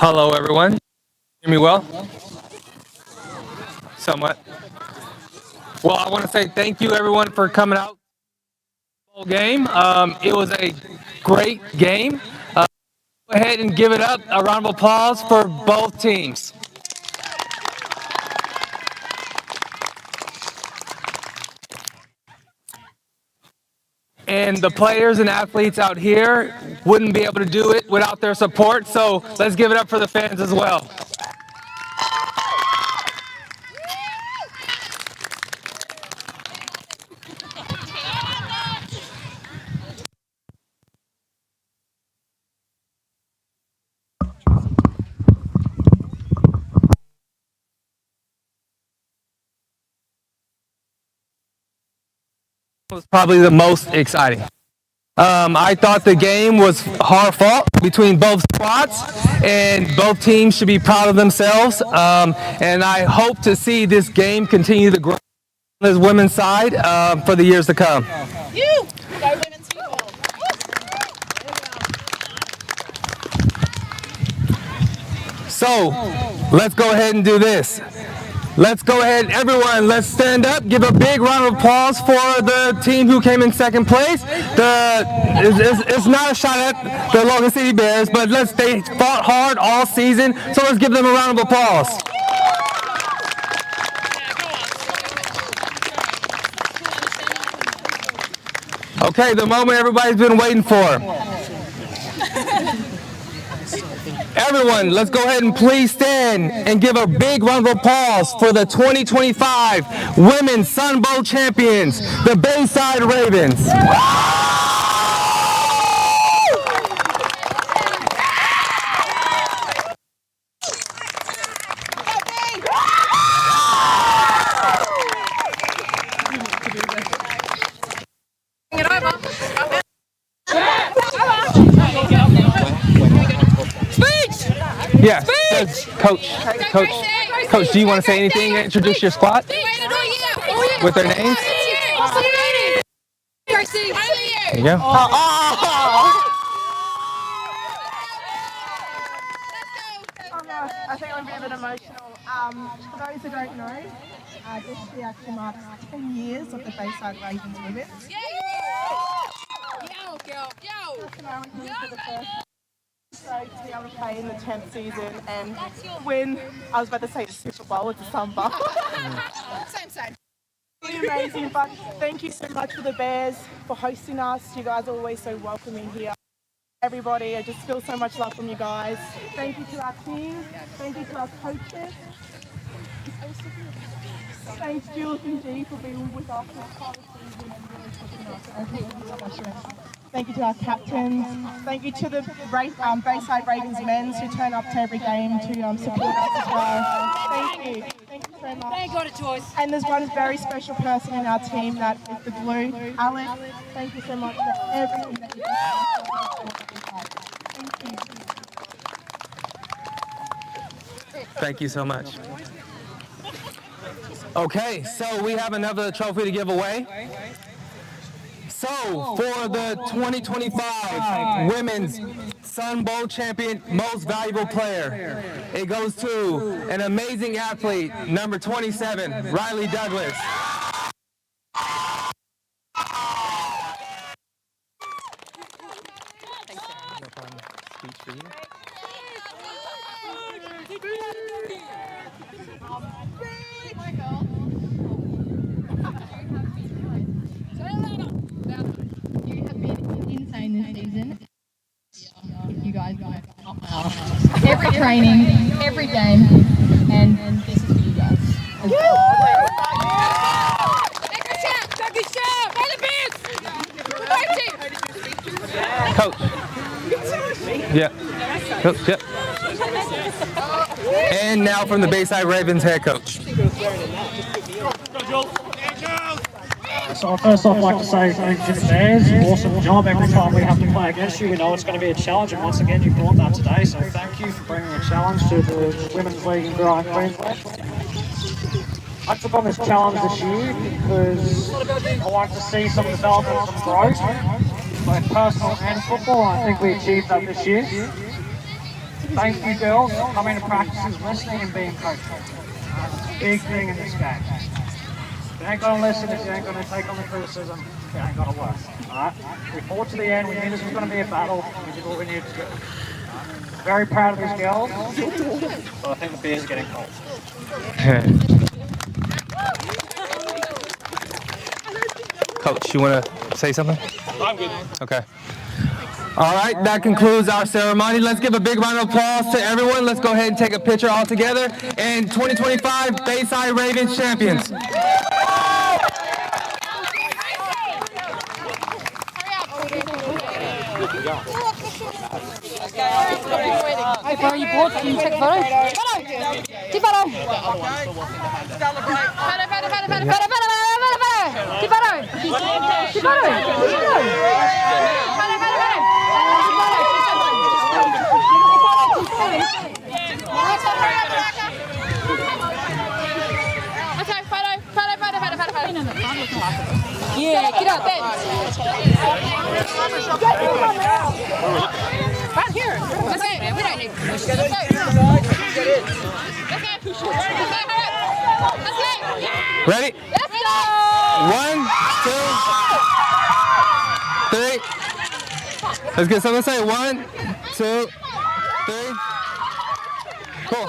Hello, everyone. Hear me well? Somewhat. Well, I want to say thank you, everyone, for coming out. Whole game. It was a great game. Go ahead and give it up. A round of applause for both teams. And the players and athletes out here wouldn't be able to do it without their support. So let's give it up for the fans as well. Was probably the most exciting. I thought the game was hard fought between both squads, and both teams should be proud of themselves. And I hope to see this game continue to grow on the women's side for the years to come. You go women's football. So let's go ahead and do this. Let's go ahead, everyone, let's stand up, give a big round of applause for the team who came in second place. It's not a shot at the Logan City Bears, but they fought hard all season, so let's give them a round of applause. Okay, the moment everybody's been waiting for. Everyone, let's go ahead and please stand and give a big round of applause for the 2025 Women's Sun Bowl champions, the Bayside Ravens. Yes, Coach, do you want to say anything? Introduce your squad with their names. There you go. I think I'm a bit emotional. For those who don't know, this year actually marks 10 years of the Bayside Ravens women. So to be able to play in the 10th season and win, I was about to say the Super Bowl with the Sun Bowl. Same. Really amazing, but thank you so much for the Bears for hosting us. You guys are always so welcoming here. Everybody, I just feel so much love from you guys. Thank you to our team. Thank you to our coaches. Thanks Jules and G for being with us this whole season and really pushing us. Thank you to our captains. Thank you to the Bayside Ravens men's who turn up to every game to support us as well. Thank you. Thank you so much. Thank God it's yours. And there's one very special person in our team that is the glue, Alex. Thank you so much for everything that you do. Thank you. Thank you so much. Okay, so we have another trophy to give away. So, for the 2025 Women's Sun Bowl Champion Most Valuable Player, it goes to an amazing athlete, number 27, Riley Douglas. Speech for you. You have been insane this season. You guys are every training, every game, and this is for you guys. Coach. Yeah. Coach, yeah. And now from the Bayside Ravens head coach. So first off, I'd like to say thank you to the Bears. Awesome job. Every time we have to play against you, we know it's going to be a challenge, and once again, you brought that today. So thank you for bringing a challenge to the Women's League in Queensland. I took on this challenge this year because I wanted to see some development, some growth, both personal and football. I think we achieved that this year. Thank you, girls, for coming to practices, listening and being coached. That's a big thing in this game. If you ain't going to listen, if you ain't going to take on the criticism, it ain't going to work. Alright? We fought to the end, we knew this was going to be a battle, we did what we needed to do. Very proud of these girls, but I think the beers are getting cold. Coach, you want to say something? I'm good. Okay. All right, that concludes our ceremony. Let's give a big round of applause to everyone. Let's go ahead and take a picture all together. And 2025 Bayside Ravens champions. Hey, bro, you bored? Can you take a photo? Photo! Keep photo! Yeah, get up. Right here. That's it. We don't need this. That's it. Ready? Let's go. 1, 2, 3. Let's get someone to say 1, 2, 3. Cool.